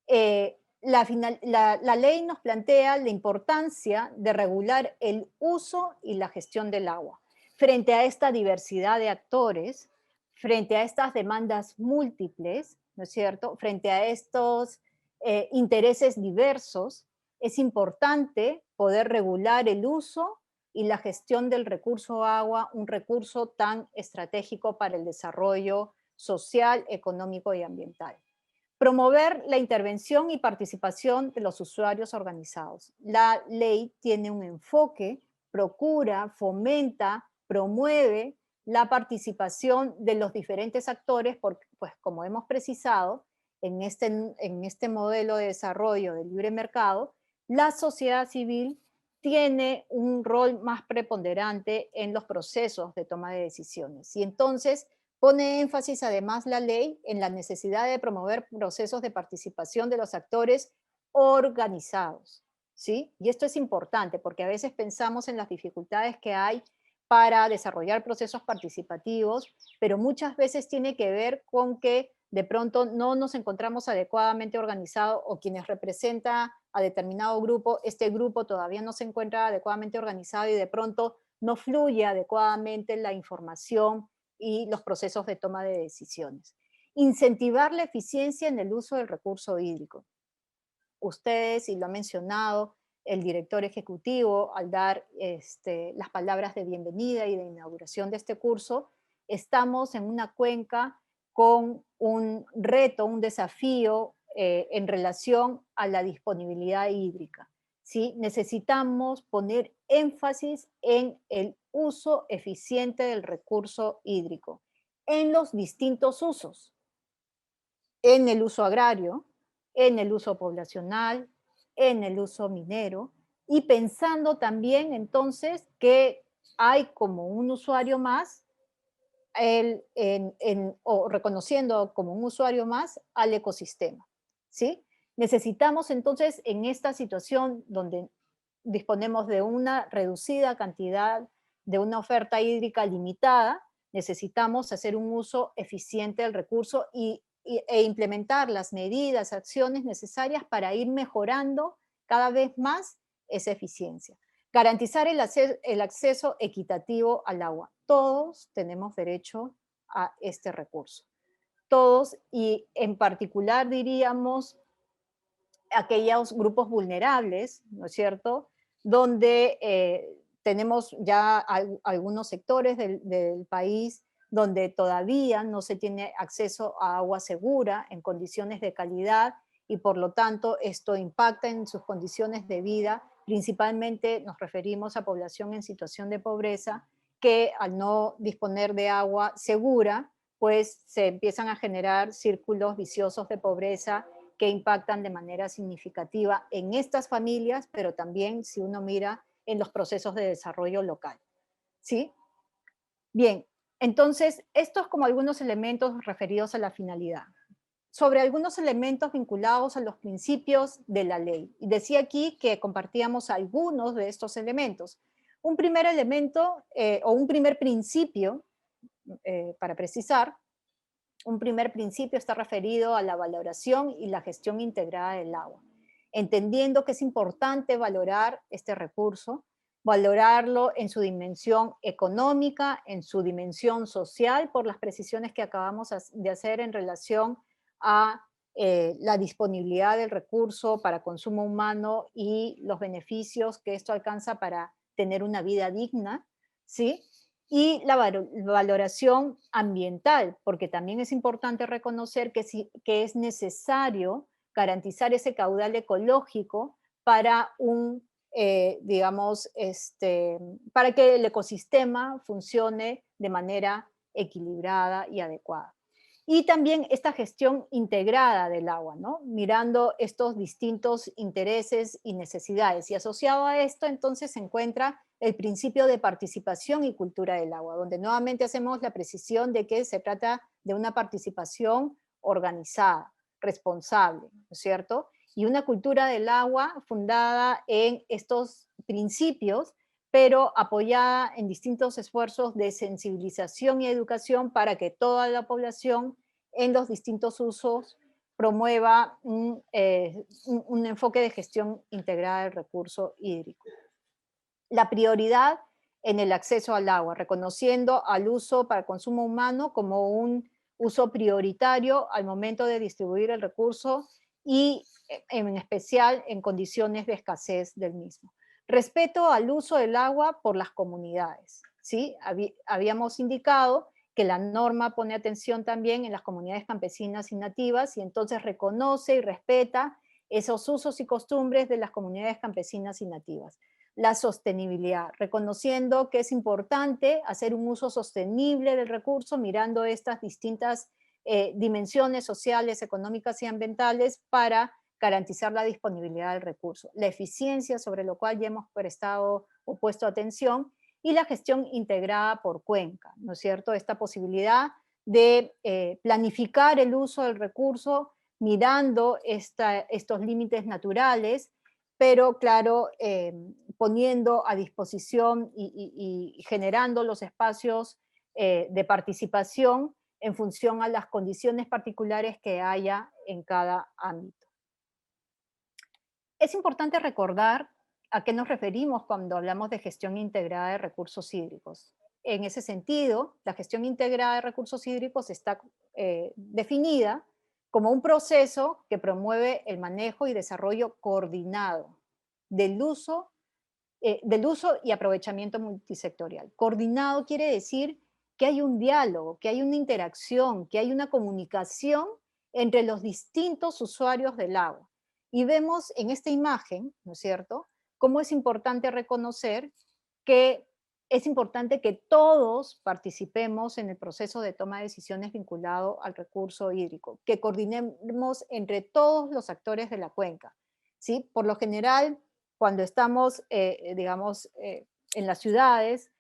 la ley nos plantea la importancia de regular el uso y la gestión del agua. Frente a esta diversidad de actores, frente a estas demandas múltiples, ¿no es cierto? Frente a estos intereses diversos, es importante poder regular el uso y la gestión del recurso agua, un recurso tan estratégico para el desarrollo social, económico y ambiental. Promover la intervención y participación de los usuarios organizados. La ley tiene un enfoque, procura, fomenta, promueve la participación de los diferentes actores, porque, pues, como hemos precisado, en este modelo de desarrollo del libre mercado, la sociedad civil tiene un rol más preponderante en los procesos de toma de decisiones. Y entonces pone énfasis además la ley en la necesidad de promover procesos de participación de los actores organizados, ¿sí? Y esto es importante porque a veces pensamos en las dificultades que hay para desarrollar procesos participativos, pero muchas veces tiene que ver con que de pronto no nos encontramos adecuadamente organizados o quienes representan a determinado grupo, este grupo todavía no se encuentra adecuadamente organizado y de pronto no fluye adecuadamente la información y los procesos de toma de decisiones. Incentivar la eficiencia en el uso del recurso hídrico. Ustedes, y lo ha mencionado el director ejecutivo al dar las palabras de bienvenida y de inauguración de este curso, estamos en una cuenca con un reto, un desafío en relación a la disponibilidad hídrica. ¿Sí? Necesitamos poner énfasis en el uso eficiente del recurso hídrico, en los distintos usos, en el uso agrario, en el uso poblacional, en el uso minero, y pensando también entonces que hay como un usuario más, o reconociendo como un usuario más al ecosistema, ¿sí? Necesitamos entonces en esta situación donde disponemos de una reducida cantidad de una oferta hídrica limitada, necesitamos hacer un uso eficiente del recurso e implementar las medidas, acciones necesarias para ir mejorando cada vez más esa eficiencia. Garantizar el acceso equitativo al agua. Todos tenemos derecho a este recurso. Todos, y en particular diríamos aquellos grupos vulnerables, ¿no es cierto?, donde tenemos ya algunos sectores del país donde todavía no se tiene acceso a agua segura en condiciones de calidad y por lo tanto esto impacta en sus condiciones de vida. Principalmente nos referimos a población en situación de pobreza que al no disponer de agua segura, pues se empiezan a generar círculos viciosos de pobreza que impactan de manera significativa en estas familias, pero también si uno mira en los procesos de desarrollo local. ¿Sí? Bien, entonces, estos como algunos elementos referidos a la finalidad. Sobre algunos elementos vinculados a los principios de la ley. Y decía aquí que compartíamos algunos de estos elementos. Un primer elemento o un primer principio, para precisar, un primer principio está referido a la valoración y la gestión integrada del agua, entendiendo que es importante valorar este recurso, valorarlo en su dimensión económica, en su dimensión social, por las precisiones que acabamos de hacer en relación a la disponibilidad del recurso para consumo humano y los beneficios que esto alcanza para tener una vida digna, ¿sí? Y la valoración ambiental, porque también es importante reconocer que es necesario garantizar ese caudal ecológico para digamos, para que el ecosistema funcione de manera equilibrada y adecuada. Y también esta gestión integrada del agua, ¿no? Mirando estos distintos intereses y necesidades. Y asociado a esto, entonces, se encuentra el principio de participación y cultura del agua, donde nuevamente hacemos la precisión de que se trata de una participación organizada, responsable, ¿no es cierto? Y una cultura del agua fundada en estos principios, pero apoyada en distintos esfuerzos de sensibilización y educación para que toda la población en los distintos usos promueva un enfoque de gestión integrada del recurso hídrico. La prioridad en el acceso al agua, reconociendo al uso para consumo humano como un uso prioritario al momento de distribuir el recurso y en especial en condiciones de escasez del mismo. Respeto al uso del agua por las comunidades. ¿Sí? Habíamos indicado que la norma pone atención también en las comunidades campesinas y nativas y entonces reconoce y respeta esos usos y costumbres de las comunidades campesinas y nativas. La sostenibilidad, reconociendo que es importante hacer un uso sostenible del recurso, mirando estas distintas dimensiones sociales, económicas y ambientales para garantizar la disponibilidad del recurso, la eficiencia sobre lo cual ya hemos prestado o puesto atención y la gestión integrada por cuenca, ¿no es cierto? Esta posibilidad de planificar el uso del recurso mirando estos límites naturales, pero claro, poniendo a disposición y generando los espacios de participación en función a las condiciones particulares que haya en cada ámbito. Es importante recordar a qué nos referimos cuando hablamos de gestión integrada de recursos hídricos. En ese sentido, la gestión integrada de recursos hídricos está definida como un proceso que promueve el manejo y desarrollo coordinado del uso y aprovechamiento multisectorial. Coordinado quiere decir que hay un diálogo, que hay una interacción, que hay una comunicación entre los distintos usuarios del agua. Y vemos en esta imagen, ¿no es cierto?, cómo es importante reconocer que es importante que todos participemos en el proceso de toma de decisiones vinculado al recurso hídrico, que coordinemos entre todos los actores de la cuenca, ¿sí? Por lo general, cuando estamos, digamos, en las ciudades,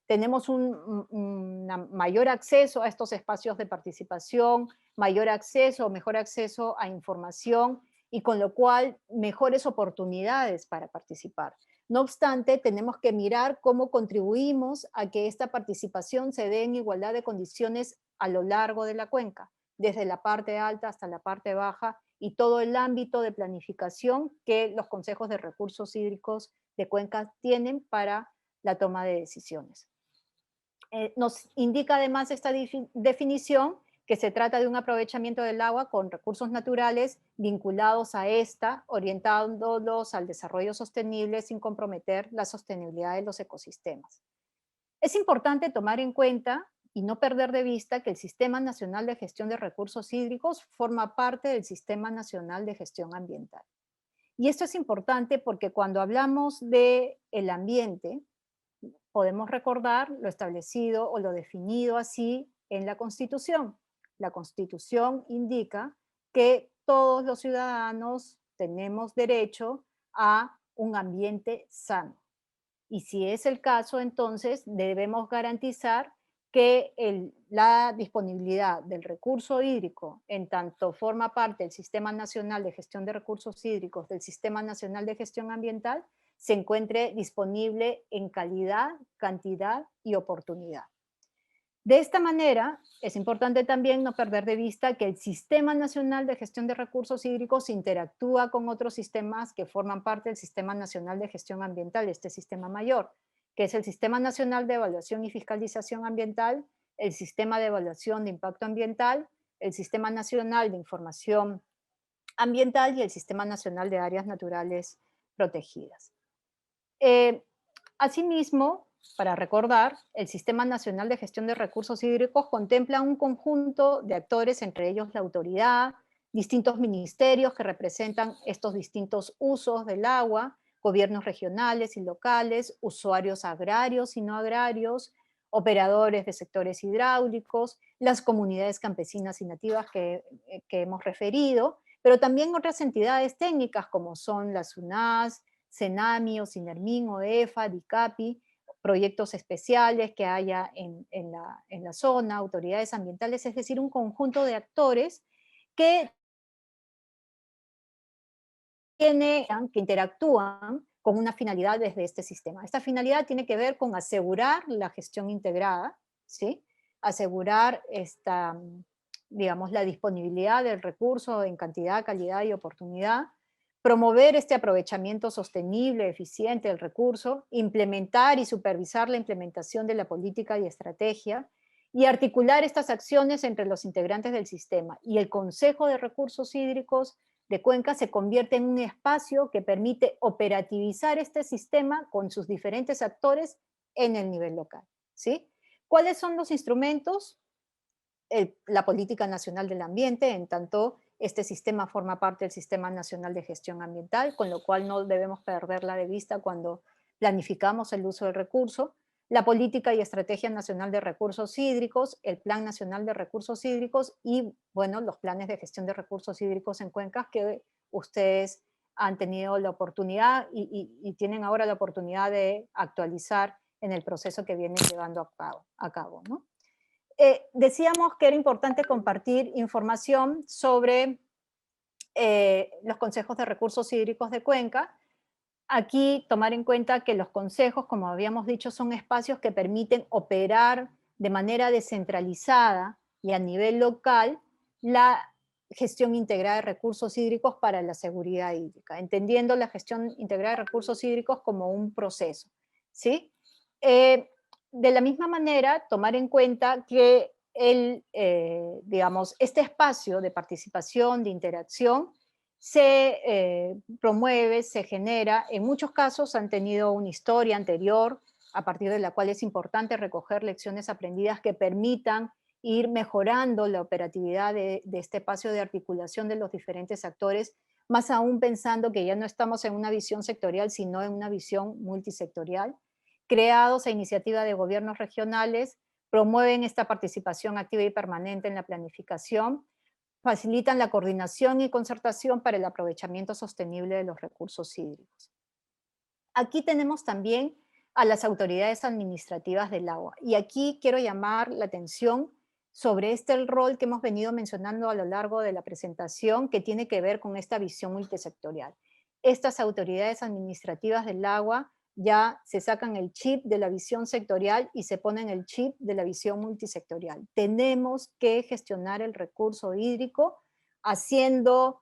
tenemos un mayor acceso a estos espacios de participación, mayor acceso o mejor acceso a información y con lo cual mejores oportunidades para participar. No obstante, tenemos que mirar cómo contribuimos a que esta participación se dé en igualdad de condiciones a lo largo de la cuenca, desde la parte alta hasta la parte baja y todo el ámbito de planificación que los consejos de recursos hídricos de cuencas tienen para la toma de decisiones. Nos indica además esta definición que se trata de un aprovechamiento del agua con recursos naturales vinculados a esta, orientándolos al desarrollo sostenible sin comprometer la sostenibilidad de los ecosistemas. Es importante tomar en cuenta y no perder de vista que el Sistema Nacional de Gestión de Recursos Hídricos forma parte del Sistema Nacional de Gestión Ambiental. Y esto es importante porque cuando hablamos del ambiente, podemos recordar lo establecido o lo definido así en la Constitución. La Constitución indica que todos los ciudadanos tenemos derecho a un ambiente sano. Y si es el caso, entonces debemos garantizar que la disponibilidad del recurso hídrico, en tanto forma parte del Sistema Nacional de Gestión de Recursos Hídricos, del Sistema Nacional de Gestión Ambiental, se encuentre disponible en calidad, cantidad y oportunidad. De esta manera, es importante también no perder de vista que el Sistema Nacional de Gestión de Recursos Hídricos interactúa con otros sistemas que forman parte del Sistema Nacional de Gestión Ambiental, este sistema mayor, que es el Sistema Nacional de Evaluación y Fiscalización Ambiental, el Sistema de Evaluación de Impacto Ambiental, el Sistema Nacional de Información Ambiental y el Sistema Nacional de Áreas Naturales Protegidas. Asimismo, para recordar, el Sistema Nacional de Gestión de Recursos Hídricos contempla un conjunto de actores, entre ellos la autoridad, distintos ministerios que representan estos distintos usos del agua, gobiernos regionales y locales, usuarios agrarios y no agrarios, operadores de sectores hidráulicos, las comunidades campesinas y nativas que hemos referido, pero también otras entidades técnicas como son la SUNAS, CENAMI o CINERMIN o EFA, DICAPI, proyectos especiales que haya en la zona, autoridades ambientales, es decir, un conjunto de actores que que interactúan con una finalidad desde este sistema. Esta finalidad tiene que ver con asegurar la gestión integrada, ¿sí? Asegurar digamos, la disponibilidad del recurso en cantidad, calidad y oportunidad, promover este aprovechamiento sostenible, eficiente del recurso, implementar y supervisar la implementación de la política y estrategia, y articular estas acciones entre los integrantes del sistema. Y el Consejo de Recursos Hídricos de Cuenca se convierte en un espacio que permite operativizar este sistema con sus diferentes actores en el nivel local, ¿sí? ¿Cuáles son los instrumentos? La Política Nacional del Ambiente, en tanto este sistema forma parte del Sistema Nacional de Gestión Ambiental, con lo cual no debemos perderla de vista cuando planificamos el uso del recurso. La Política y Estrategia Nacional de Recursos Hídricos, el Plan Nacional de Recursos Hídricos y, bueno, los planes de gestión de recursos hídricos en cuencas que ustedes han tenido la oportunidad y tienen ahora la oportunidad de actualizar en el proceso que vienen llevando a cabo, ¿no? Decíamos que era importante compartir información sobre los consejos de recursos hídricos de Cuenca. Aquí tomar en cuenta que los consejos, como habíamos dicho, son espacios que permiten operar de manera descentralizada y a nivel local la gestión integrada de recursos hídricos para la seguridad hídrica, entendiendo la gestión integrada de recursos hídricos como un proceso, ¿sí? De la misma manera, tomar en cuenta que digamos, este espacio de participación, de interacción, se promueve, se genera, en muchos casos han tenido una historia anterior, a partir de la cual es importante recoger lecciones aprendidas que permitan ir mejorando la operatividad de este espacio de articulación de los diferentes actores, más aún pensando que ya no estamos en una visión sectorial, sino en una visión multisectorial. Creados a iniciativa de gobiernos regionales, promueven esta participación activa y permanente en la planificación, facilitan la coordinación y concertación para el aprovechamiento sostenible de los recursos hídricos. Aquí tenemos también a las autoridades administrativas del agua. Y aquí quiero llamar la atención sobre el rol que hemos venido mencionando a lo largo de la presentación, que tiene que ver con esta visión multisectorial. Estas autoridades administrativas del agua ya se sacan el chip de la visión sectorial y se ponen el chip de la visión multisectorial. Tenemos que gestionar el recurso hídrico haciendo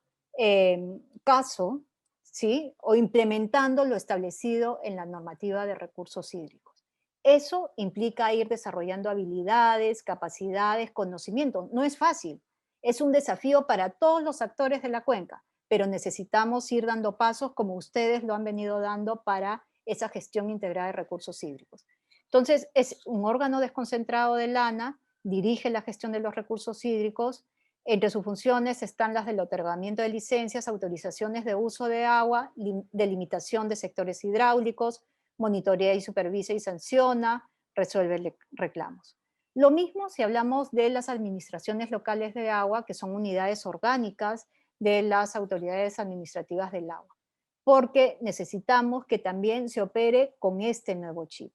caso, ¿sí? O implementando lo establecido en la normativa de recursos hídricos. Eso implica ir desarrollando habilidades, capacidades, conocimiento. No es fácil, es un desafío para todos los actores de la cuenca, pero necesitamos ir dando pasos como ustedes lo han venido dando para esa gestión integrada de recursos hídricos. Entonces, es un órgano desconcentrado del ANA, dirige la gestión de los recursos hídricos. Entre sus funciones están las del otorgamiento de licencias, autorizaciones de uso de agua, delimitación de sectores hidráulicos, monitorea y supervisa y sanciona, resuelve reclamos. Lo mismo si hablamos de las administraciones locales de agua, que son unidades orgánicas de las autoridades administrativas del agua, porque necesitamos que también se opere con este nuevo chip,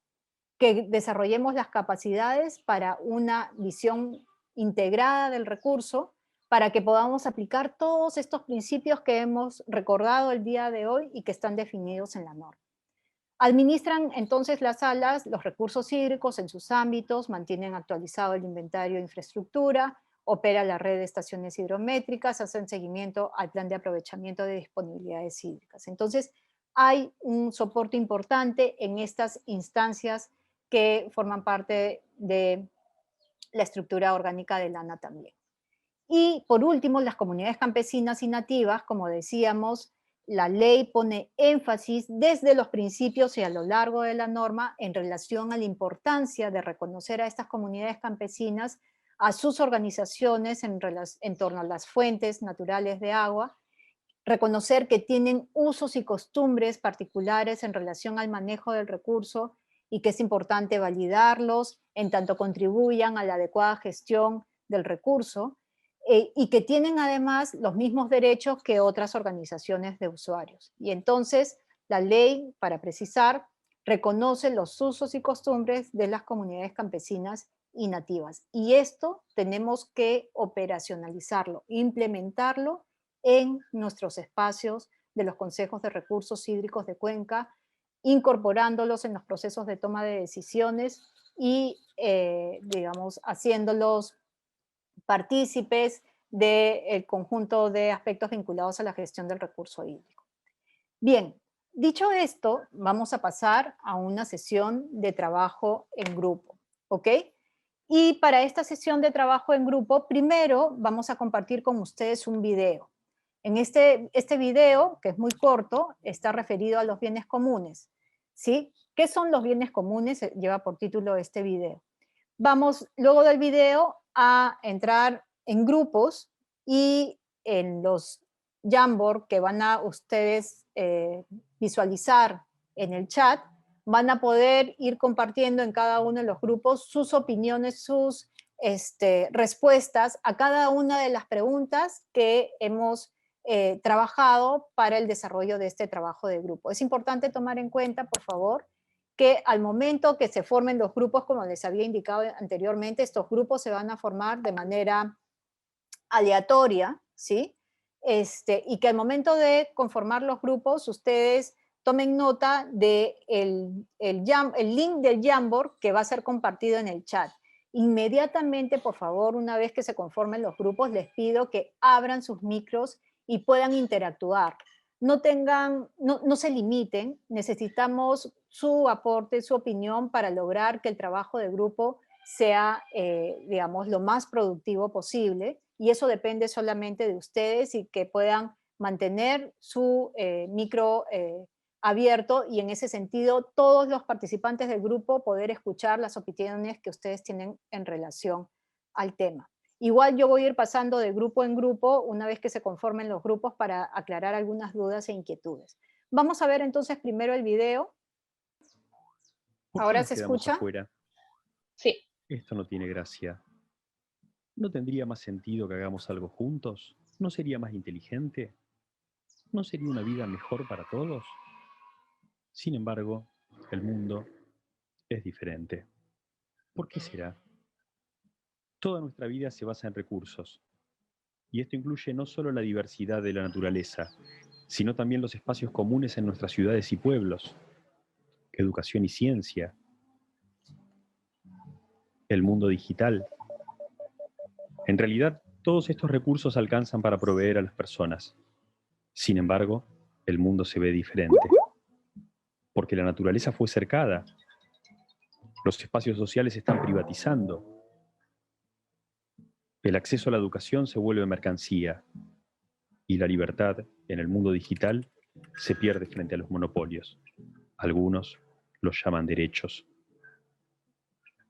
que desarrollemos las capacidades para una visión integrada del recurso, para que podamos aplicar todos estos principios que hemos recordado el día de hoy y que están definidos en la norma. Administran entonces las salas los recursos hídricos en sus ámbitos, mantienen actualizado el inventario de infraestructura, opera la red de estaciones hidrométricas, hacen seguimiento al plan de aprovechamiento de disponibilidades hídricas. Entonces, hay un soporte importante en estas instancias que forman parte de la estructura orgánica del ANA también. Y por último, las comunidades campesinas y nativas, como decíamos, la ley pone énfasis desde los principios y a lo largo de la norma en relación a la importancia de reconocer a estas comunidades campesinas, a sus organizaciones en torno a las fuentes naturales de agua, reconocer que tienen usos y costumbres particulares en relación al manejo del recurso y que es importante validarlos en tanto contribuyan a la adecuada gestión del recurso, y que tienen además los mismos derechos que otras organizaciones de usuarios. Y entonces la ley, para precisar, reconoce los usos y costumbres de las comunidades campesinas y nativas. Y esto tenemos que operacionalizarlo, implementarlo en nuestros espacios de los consejos de recursos hídricos de Cuenca, incorporándolos en los procesos de toma de decisiones y, digamos, haciéndolos partícipes del conjunto de aspectos vinculados a la gestión del recurso hídrico. Bien, dicho esto, vamos a pasar a una sesión de trabajo en grupo, ¿ok? Y para esta sesión de trabajo en grupo, primero vamos a compartir con ustedes un video. En este video, que es muy corto, está referido a los bienes comunes, ¿sí? ¿Qué son los bienes comunes? Lleva por título este video. Vamos luego del video a entrar en grupos y en los Jamboard que van a ustedes visualizar en el chat, van a poder ir compartiendo en cada uno de los grupos sus opiniones, sus respuestas a cada una de las preguntas que hemos trabajado para el desarrollo de este trabajo de grupo. Es importante tomar en cuenta, por favor, que al momento que se formen los grupos, como les había indicado anteriormente, estos grupos se van a formar de manera aleatoria, ¿sí? Y que al momento de conformar los grupos, ustedes tomen nota del link del Jamboard que va a ser compartido en el chat. Inmediatamente, por favor, una vez que se conformen los grupos, les pido que abran sus micros y puedan interactuar. No se limiten, necesitamos su aporte, su opinión para lograr que el trabajo de grupo sea, digamos, lo más productivo posible, y eso depende solamente de ustedes y que puedan mantener su micro abierto, y en ese sentido todos los participantes del grupo poder escuchar las opiniones que ustedes tienen en relación al tema. Igual yo voy a ir pasando de grupo en grupo una vez que se conformen los grupos para aclarar algunas dudas e inquietudes. Vamos a ver entonces primero el video. ¿Por qué ¿Ahora nos se quedamos escucha? afuera? Sí, Esto no tiene gracia. ¿No tendría más sentido que hagamos algo juntos? ¿No sería más inteligente? ¿No sería una vida mejor para todos? Sin embargo, el mundo es diferente. ¿Por qué será? Toda nuestra vida se basa en recursos, y esto incluye no solo la diversidad de la naturaleza, sino también los espacios comunes en nuestras ciudades y pueblos, educación y ciencia, el mundo digital. En realidad, todos estos recursos alcanzan para proveer a las personas. Sin embargo, el mundo se ve diferente, porque la naturaleza fue cercada, los espacios sociales se están privatizando, el acceso a la educación se vuelve mercancía, y la libertad en el mundo digital se pierde frente a los monopolios. Algunos los llaman derechos.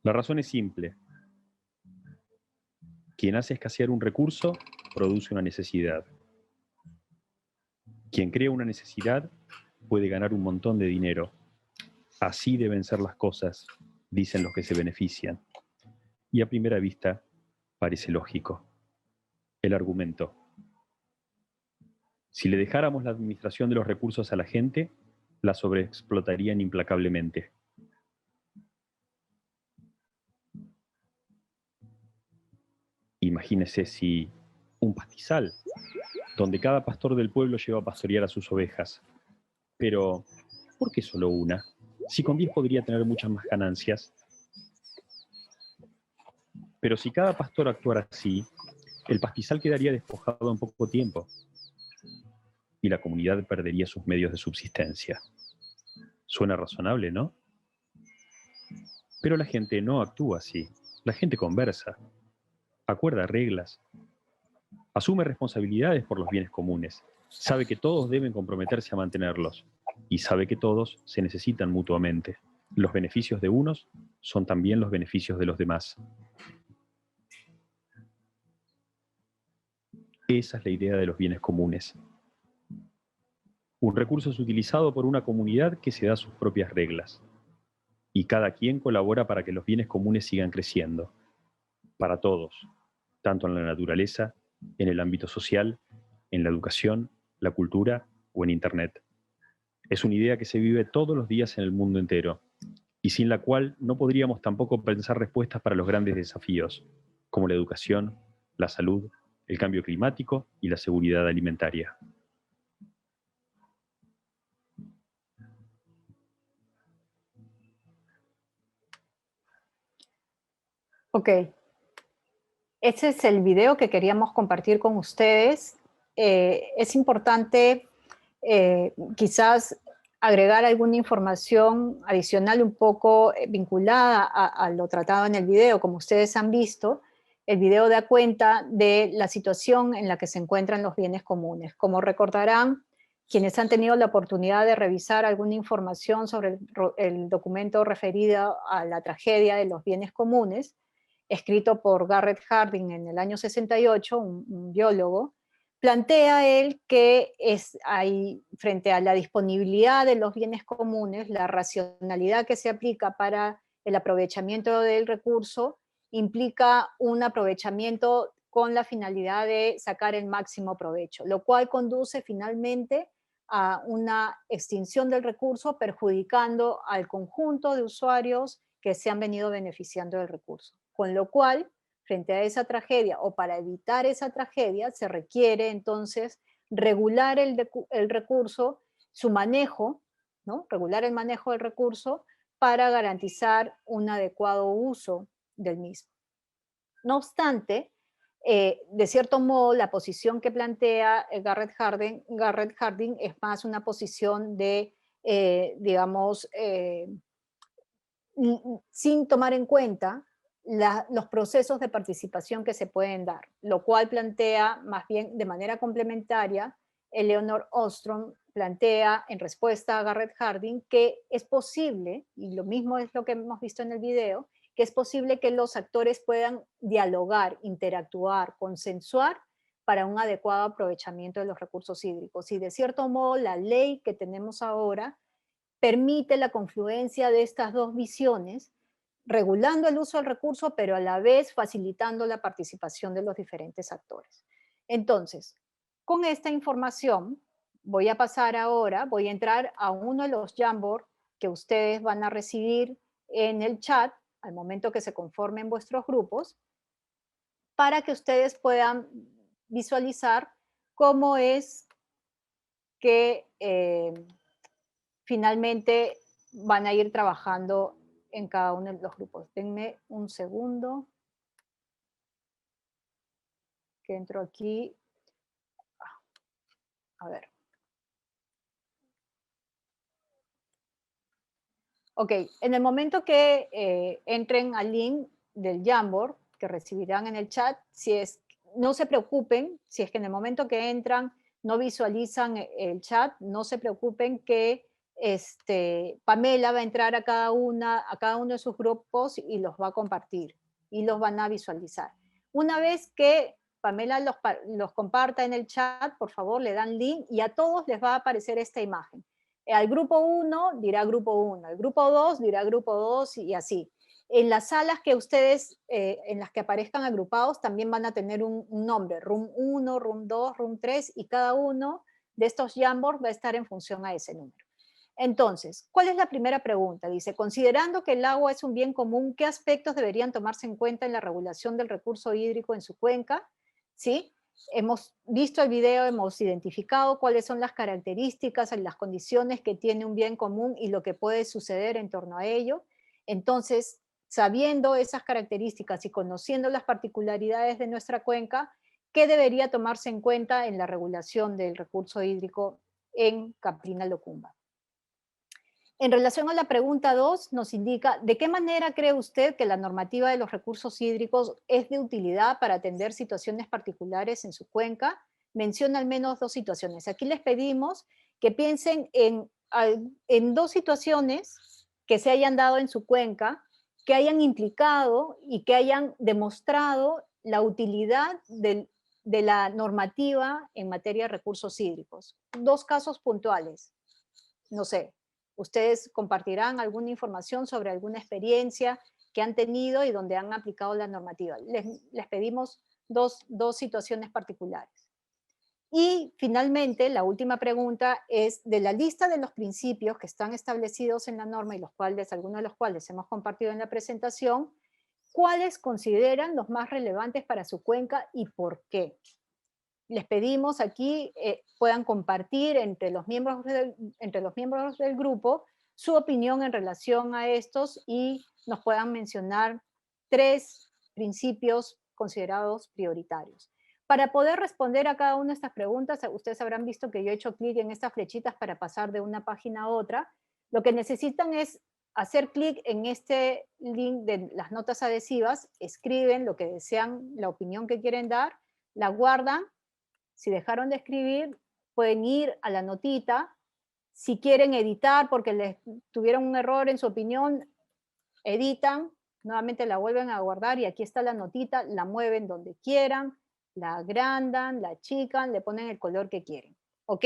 La razón es simple. Quien hace escasear un recurso, produce una necesidad. Quien crea una necesidad, puede ganar un montón de dinero. Así deben ser las cosas, dicen los que se benefician. Y a primera vista, parece lógico. El argumento. Si le dejáramos la administración de los recursos a la gente, la sobreexplotarían implacablemente. Imagínese si un pastizal, donde cada pastor del pueblo lleva a pastorear a sus ovejas. Pero, ¿por qué solo una? Si con 10 podría tener muchas más ganancias. Pero si cada pastor actuara así, el pastizal quedaría despojado en poco tiempo y la comunidad perdería sus medios de subsistencia. Suena razonable, ¿no? Pero la gente no actúa así. La gente conversa, acuerda reglas, asume responsabilidades por los bienes comunes, sabe que todos deben comprometerse a mantenerlos y sabe que todos se necesitan mutuamente. Los beneficios de unos son también los beneficios de los demás. Esa es la idea de los bienes comunes. Un recurso es utilizado por una comunidad que se da sus propias reglas. Y cada quien colabora para que los bienes comunes sigan creciendo. Para todos, tanto en la naturaleza, en el ámbito social, en la educación, la cultura o en Internet. Es una idea que se vive todos los días en el mundo entero, y sin la cual no podríamos tampoco pensar respuestas para los grandes desafíos, como la educación, la salud, el cambio climático y la seguridad alimentaria. Ok, este es el video que queríamos compartir con ustedes. Es importante quizás agregar alguna información adicional un poco vinculada a lo tratado en el video. Como ustedes han visto, el video da cuenta de la situación en la que se encuentran los bienes comunes. Como recordarán, quienes han tenido la oportunidad de revisar alguna información sobre el documento referido a la tragedia de los bienes comunes, escrito por Garrett Hardin en el año 68, un biólogo, plantea él que hay, frente a la disponibilidad de los bienes comunes, la racionalidad que se aplica para el aprovechamiento del recurso implica un aprovechamiento con la finalidad de sacar el máximo provecho, lo cual conduce finalmente a una extinción del recurso, perjudicando al conjunto de usuarios que se han venido beneficiando del recurso. Con lo cual, frente a esa tragedia o para evitar esa tragedia, se requiere entonces regular el recurso, su manejo, ¿no? Regular el manejo del recurso para garantizar un adecuado uso del mismo. No obstante, de cierto modo, la posición que plantea Garrett Hardin es más una posición de, digamos, sin tomar en cuenta los procesos de participación que se pueden dar, lo cual plantea más bien de manera complementaria. Eleanor Ostrom plantea en respuesta a Garrett Hardin que es posible, y lo mismo es lo que hemos visto en el video, que es posible que los actores puedan dialogar, interactuar, consensuar para un adecuado aprovechamiento de los recursos hídricos. Y de cierto modo, la ley que tenemos ahora permite la confluencia de estas dos visiones, regulando el uso del recurso, pero a la vez facilitando la participación de los diferentes actores. Entonces, con esta información, voy a pasar ahora, voy a entrar a uno de los Jamboard que ustedes van a recibir en el chat al momento que se conformen vuestros grupos, para que ustedes puedan visualizar cómo es que finalmente van a ir trabajando en cada uno de los grupos. Denme un segundo que entro aquí. A ver. Ok, en el momento que entren al link del Jamboard, que recibirán en el chat, no se preocupen, si es que en el momento que entran no visualizan el chat, no se preocupen que Pamela va a entrar a cada uno de sus grupos y los va a compartir y los van a visualizar. Una vez que Pamela los comparta en el chat, por favor le dan link y a todos les va a aparecer esta imagen. Al grupo 1 dirá grupo 1, el grupo 2 dirá grupo 2 y así. En las salas que ustedes, en las que aparezcan agrupados, también van a tener un nombre, room 1, room 2, room 3, y cada uno de estos Jamboards va a estar en función a ese número. Entonces, ¿cuál es la primera pregunta? Dice, considerando que el agua es un bien común, ¿qué aspectos deberían tomarse en cuenta en la regulación del recurso hídrico en su cuenca? ¿Sí? Hemos visto el video, hemos identificado cuáles son las características y las condiciones que tiene un bien común y lo que puede suceder en torno a ello. Entonces, sabiendo esas características y conociendo las particularidades de nuestra cuenca, ¿qué debería tomarse en cuenta en la regulación del recurso hídrico en Caprina Locumba? En relación a la pregunta 2, nos indica, ¿de qué manera cree usted que la normativa de los recursos hídricos es de utilidad para atender situaciones particulares en su cuenca? Menciona al menos 2 situaciones. Aquí les pedimos que piensen en 2 situaciones que se hayan dado en su cuenca, que hayan implicado y que hayan demostrado la utilidad de la normativa en materia de recursos hídricos. 2 casos puntuales. No sé, ustedes compartirán alguna información sobre alguna experiencia que han tenido y donde han aplicado la normativa. Les pedimos dos situaciones particulares. Y finalmente, la última pregunta es, de la lista de los principios que están establecidos en la norma y algunos de los cuales hemos compartido en la presentación, ¿cuáles consideran los más relevantes para su cuenca y por qué? Les pedimos aquí puedan compartir entre los miembros del grupo su opinión en relación a estos y nos puedan mencionar 3 principios considerados prioritarios. Para poder responder a cada una de estas preguntas, ustedes habrán visto que yo he hecho clic en estas flechitas para pasar de una página a otra. Lo que necesitan es hacer clic en este link de las notas adhesivas, escriben lo que desean, la opinión que quieren dar, la guardan. Si dejaron de escribir, pueden ir a la notita. Si quieren editar porque les tuvieron un error en su opinión, editan, nuevamente la vuelven a guardar y aquí está la notita, la mueven donde quieran, la agrandan, la achican, le ponen el color que quieren, ¿ok?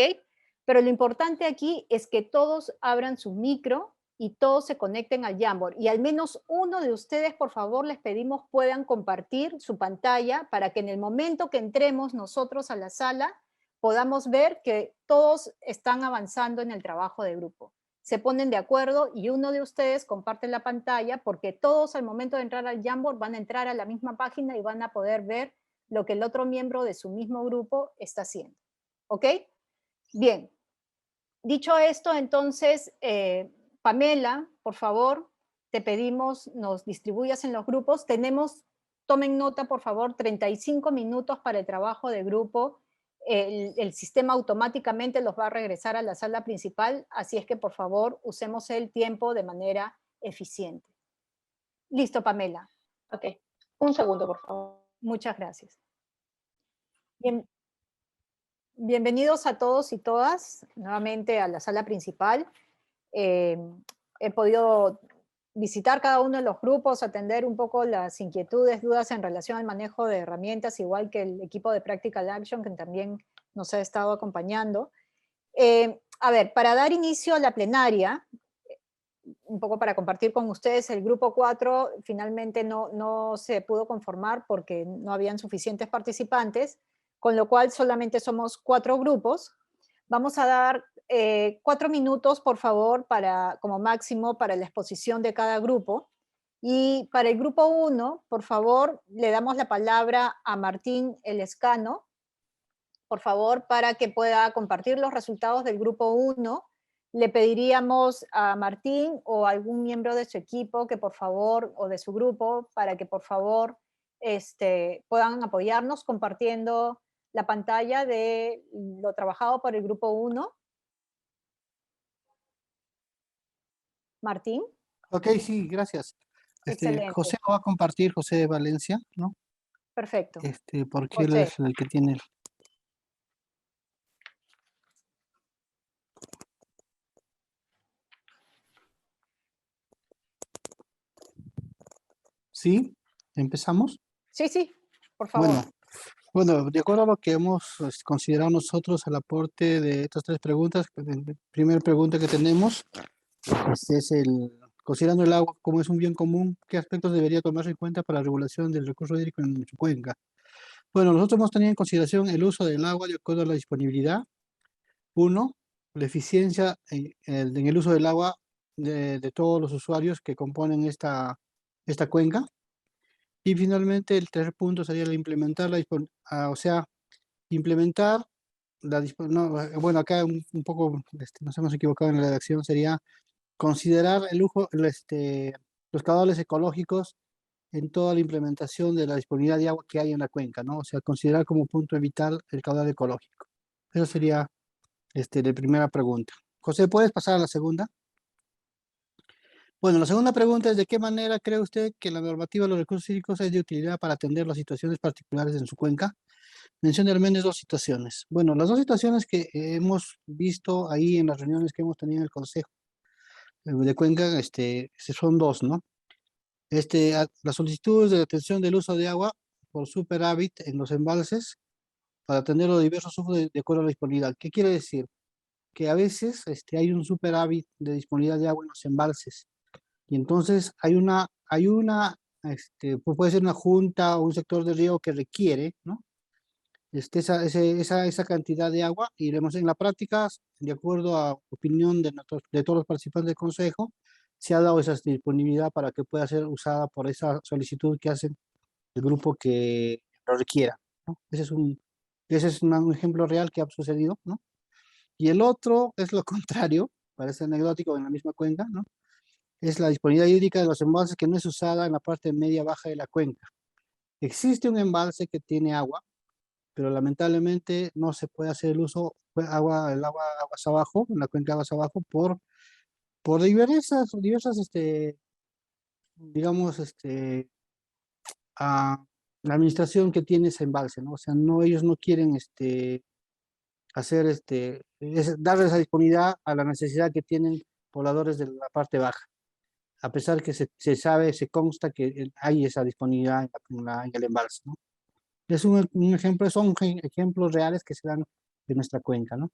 Pero lo importante aquí es que todos abran su micro y todos se conecten al Jamboard. Y al menos uno de ustedes, por favor, les pedimos puedan compartir su pantalla para que en el momento que entremos nosotros a la sala podamos ver que todos están avanzando en el trabajo de grupo. Se ponen de acuerdo y uno de ustedes comparte la pantalla porque todos al momento de entrar al Jamboard van a entrar a la misma página y van a poder ver lo que el otro miembro de su mismo grupo está haciendo. ¿Ok? Bien. Dicho esto, entonces, Pamela, por favor, te pedimos nos distribuyas en los grupos. Tenemos tomen nota, por favor, 35 minutos para el trabajo de grupo. El sistema automáticamente los va a regresar a la sala principal, así es que por favor usemos el tiempo de manera eficiente. Listo, Pamela. Ok. Un segundo, por favor. Muchas gracias. Bienvenidos a todos y todas nuevamente a la sala principal. He podido visitar cada uno de los grupos, atender un poco las inquietudes, dudas en relación al manejo de herramientas, igual que el equipo de Practical Action, que también nos ha estado acompañando. A ver, para dar inicio a la plenaria, un poco para compartir con ustedes, el grupo 4 finalmente no se pudo conformar porque no habían suficientes participantes, con lo cual solamente somos 4 grupos. Vamos a dar 4 minutos, por favor, como máximo para la exposición de cada grupo. Y para el grupo 1, por favor, le damos la palabra a Martín Elezcano, por favor, para que pueda compartir los resultados del grupo 1. Le pediríamos a Martín o a algún miembro de su equipo que por favor, o de su grupo, para que por favor puedan apoyarnos compartiendo la pantalla de lo trabajado por el grupo 1. Martín. Ok, sí, gracias. Excelente. José lo va a compartir, José de Valencia, ¿no? Perfecto. Porque él es el que tiene el... ¿Sí? ¿Empezamos? Sí, por favor. Bueno, de acuerdo a lo que hemos considerado nosotros el aporte de estas 3 preguntas, la primera pregunta que tenemos es considerando el agua como es un bien común, ¿qué aspectos debería tomarse en cuenta para la regulación del recurso hídrico en su cuenca? Bueno, nosotros hemos tenido en consideración el uso del agua de acuerdo a la disponibilidad. 1, la eficiencia en el uso del agua de todos los usuarios que componen esta cuenca. Y finalmente el tercer punto sería implementar bueno, acá un poco nos hemos equivocado en la redacción, sería considerar los caudales ecológicos en toda la implementación de la disponibilidad de agua que hay en la cuenca, ¿no? O sea, considerar como punto vital el caudal ecológico. Eso sería la primera pregunta. José, ¿puedes pasar a la segunda? Bueno, la segunda pregunta es: ¿de qué manera cree usted que la normativa de los recursos hídricos es de utilidad para atender las situaciones particulares en su cuenca? Mencione al menos 2 situaciones. Bueno, las 2 situaciones que hemos visto ahí en las reuniones que hemos tenido en el Consejo de Cuenca, son 2, ¿no? Las solicitudes de atención del uso de agua por superávit en los embalses para atender los diversos usos de acuerdo a la disponibilidad. ¿Qué quiere decir? Que a veces hay un superávit de disponibilidad de agua en los embalses. Y entonces puede ser una junta o un sector de riego que requiere, ¿no? Esa cantidad de agua, y vemos en la práctica, de acuerdo a opinión de todos los participantes del consejo, se ha dado esa disponibilidad para que pueda ser usada por esa solicitud que hace el grupo que lo requiera, ¿no? Ese es un ejemplo real que ha sucedido, ¿no? Y el otro es lo contrario, parece anecdótico en la misma cuenca, ¿no? Es la disponibilidad hídrica de los embalses que no es usada en la parte media-baja de la cuenca. Existe un embalse que tiene agua, pero lamentablemente no se puede hacer el uso aguas abajo, en la cuenca aguas abajo, por diversas, digamos, la administración que tiene ese embalse, ¿no? O sea, ellos no quieren darle esa disponibilidad a la necesidad que tienen pobladores de la parte baja, a pesar que se consta que hay esa disponibilidad en el embalse, ¿no? Es un ejemplo, son ejemplos reales que se dan en nuestra cuenca, ¿no?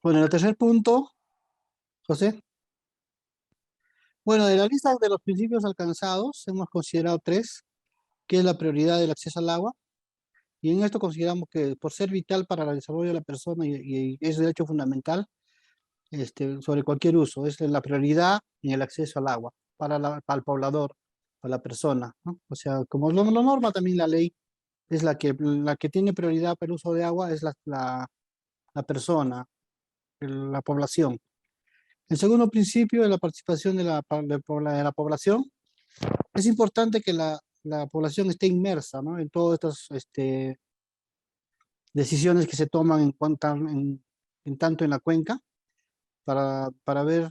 Bueno, el tercer punto, José. Bueno, de la lista de los principios alcanzados, hemos considerado 3, que es la prioridad del acceso al agua, y en esto consideramos que por ser vital para el desarrollo de la persona y es derecho fundamental, sobre cualquier uso, es la prioridad en el acceso al agua para el poblador, para la persona, ¿no? O sea, como lo norma también la ley, es la que tiene prioridad para el uso de agua, es la persona, la población. El segundo principio es la participación de la población. Es importante que la población esté inmersa, ¿no? En todas estas decisiones que se toman en tanto en la cuenca para ver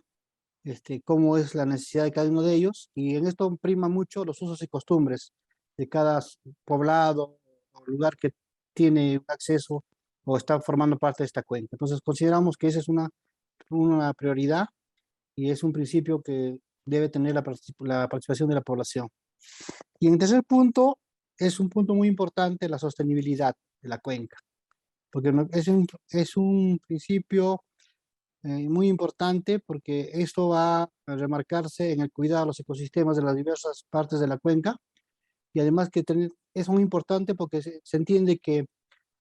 cómo es la necesidad de cada uno de ellos. Y en esto prima mucho los usos y costumbres de cada poblado o lugar que tiene acceso o está formando parte de esta cuenca. Entonces consideramos que esa es una prioridad y es un principio que debe tener la participación de la población. Y en tercer punto, es un punto muy importante la sostenibilidad de la cuenca, porque es un principio muy importante porque esto va a remarcarse en el cuidado de los ecosistemas de las diversas partes de la cuenca y además que es muy importante porque se entiende que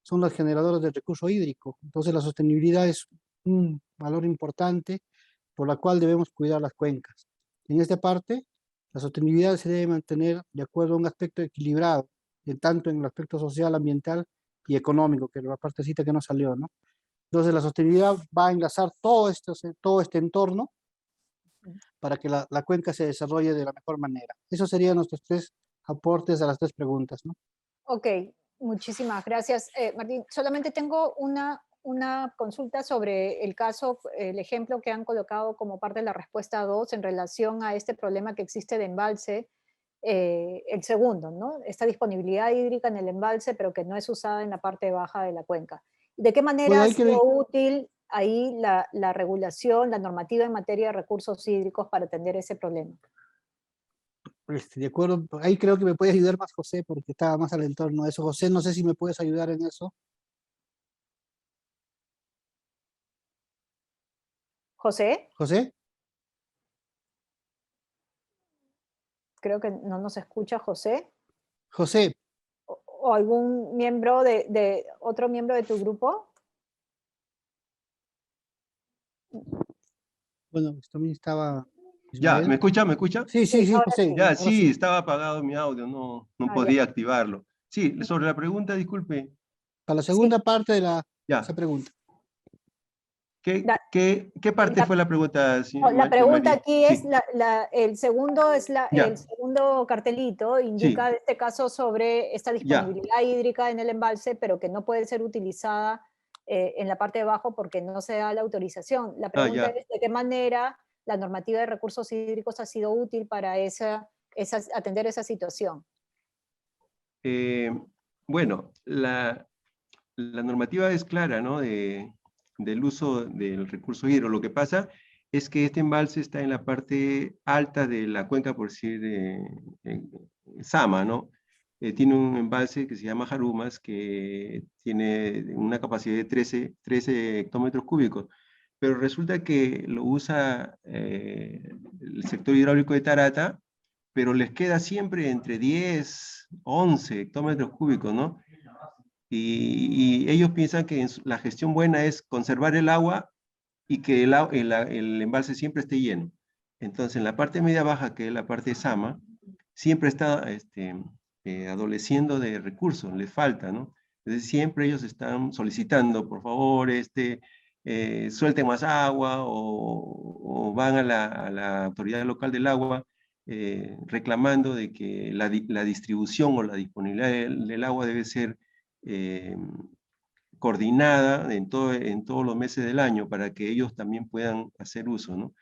son las generadoras del recurso hídrico. Entonces la sostenibilidad es un valor importante por la cual debemos cuidar las cuencas. En esta parte, la sostenibilidad se debe mantener de acuerdo a un aspecto equilibrado, tanto en el aspecto social, ambiental y económico, que es la partecita que no salió, ¿no? Entonces la sostenibilidad va a enlazar todo este entorno para que la cuenca se desarrolle de la mejor manera. Esos serían nuestros 3 aportes a las 3 preguntas, ¿no? Ok, muchísimas gracias. Martín, solamente tengo una consulta sobre el caso, el ejemplo que han colocado como parte de la respuesta 2 en relación a este problema que existe de embalse, el segundo, ¿no? Esta disponibilidad hídrica en el embalse, pero que no es usada en la parte baja de la cuenca. ¿De qué manera Bueno, ha hay que sido útil ahí la regulación, la normativa en materia de recursos hídricos para atender ese problema? de acuerdo, ahí creo que me puede ayudar más José, porque estaba más al entorno de eso. José, no sé si me puedes ayudar en eso. José, José, creo que no nos escucha José. José, O algún miembro de otro miembro de tu grupo. bueno, también estaba Ya, ¿me Ismael. escucha? ¿Me escucha? Sí, Sí, sí, sí, ahora José, sí. Ya, ahora sí, sí. estaba apagado mi audio, no Ah, ya. podía activarlo. Sí, sobre la pregunta, disculpe. Para la Sí, segunda parte de esa Ya, pregunta. da- ¿qué parte la, fue la pregunta, no, la pregunta María? aquí es, Sí, el segundo es el ya, segundo cartelito, indica sí, en este caso sobre esta ya. disponibilidad hídrica en el embalse, pero que no puede ser utilizada en la parte de abajo porque no se da la autorización. La Ah, pregunta ya. es de qué manera la normativa de recursos hídricos ha sido útil para atender esa situación. Eh, bueno, la normativa es clara, ¿no? Del uso del recurso hídrico. Lo que pasa es que este embalse está en la parte alta de la cuenca, por decir, Sama, ¿no? Tiene un embalse que se llama Jarumas, que tiene una capacidad de 13 hectómetros cúbicos, pero resulta que lo usa el sector hidráulico de Tarata, pero les queda siempre entre 10, 11 hectómetros cúbicos, ¿no? Y ellos piensan que la gestión buena es conservar el agua y que el embalse siempre esté lleno. Entonces, en la parte media baja, que es la parte de Sama, siempre está adoleciendo de recursos, les falta, ¿no? Entonces, siempre ellos están solicitando, por favor, suelten más agua o van a la autoridad local del agua reclamando de que la distribución o la disponibilidad del agua debe ser eh, coordinada en todos los meses del año para que ellos también puedan hacer uso, ¿no?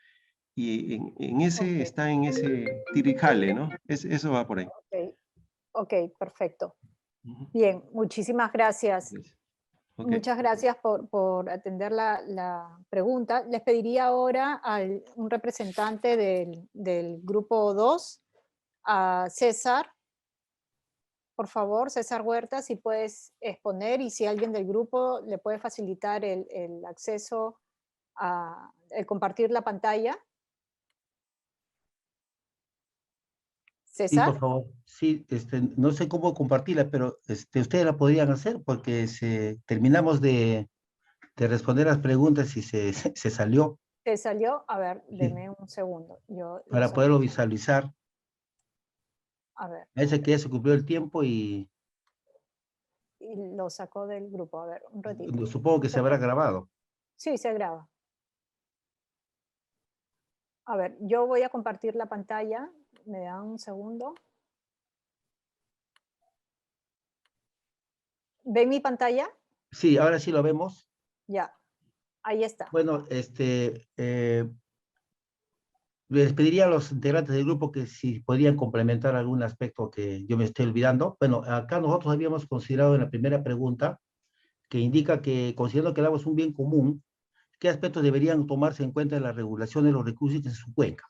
Y Ok, está en ese tirijale, ¿no? Eso va por ahí. ok, ok, perfecto. Ujú. Bien, muchísimas gracias. Gracias. Ok. Muchas gracias por atender la pregunta. Les pediría ahora a un representante del grupo 2, a César. Por favor, César Huerta, si puedes exponer y si alguien del grupo le puede facilitar el acceso a el compartir la pantalla. Sí, César, por favor. Sí, no sé cómo compartirla, pero ustedes la podrían hacer porque terminamos de responder las preguntas y se salió ¿te salió? A ver, sí, deme un segundo. Yo lo para saco. poderlo visualizar. A ver, Parece que ya se cumplió el tiempo y y lo sacó del grupo. A ver, un ratito. supongo que se habrá grabado. Sí, se graba. A ver, yo voy a compartir la pantalla. Me dan un segundo. ¿Ven mi pantalla? Sí, ahora sí lo vemos. Ya, ahí está. Bueno, les pediría a los integrantes del grupo que si podrían complementar algún aspecto que yo me esté olvidando. Bueno, acá nosotros habíamos considerado en la primera pregunta que indica que, considerando que el agua es un bien común, ¿qué aspectos deberían tomarse en cuenta en la regulación de los recursos en su cuenca?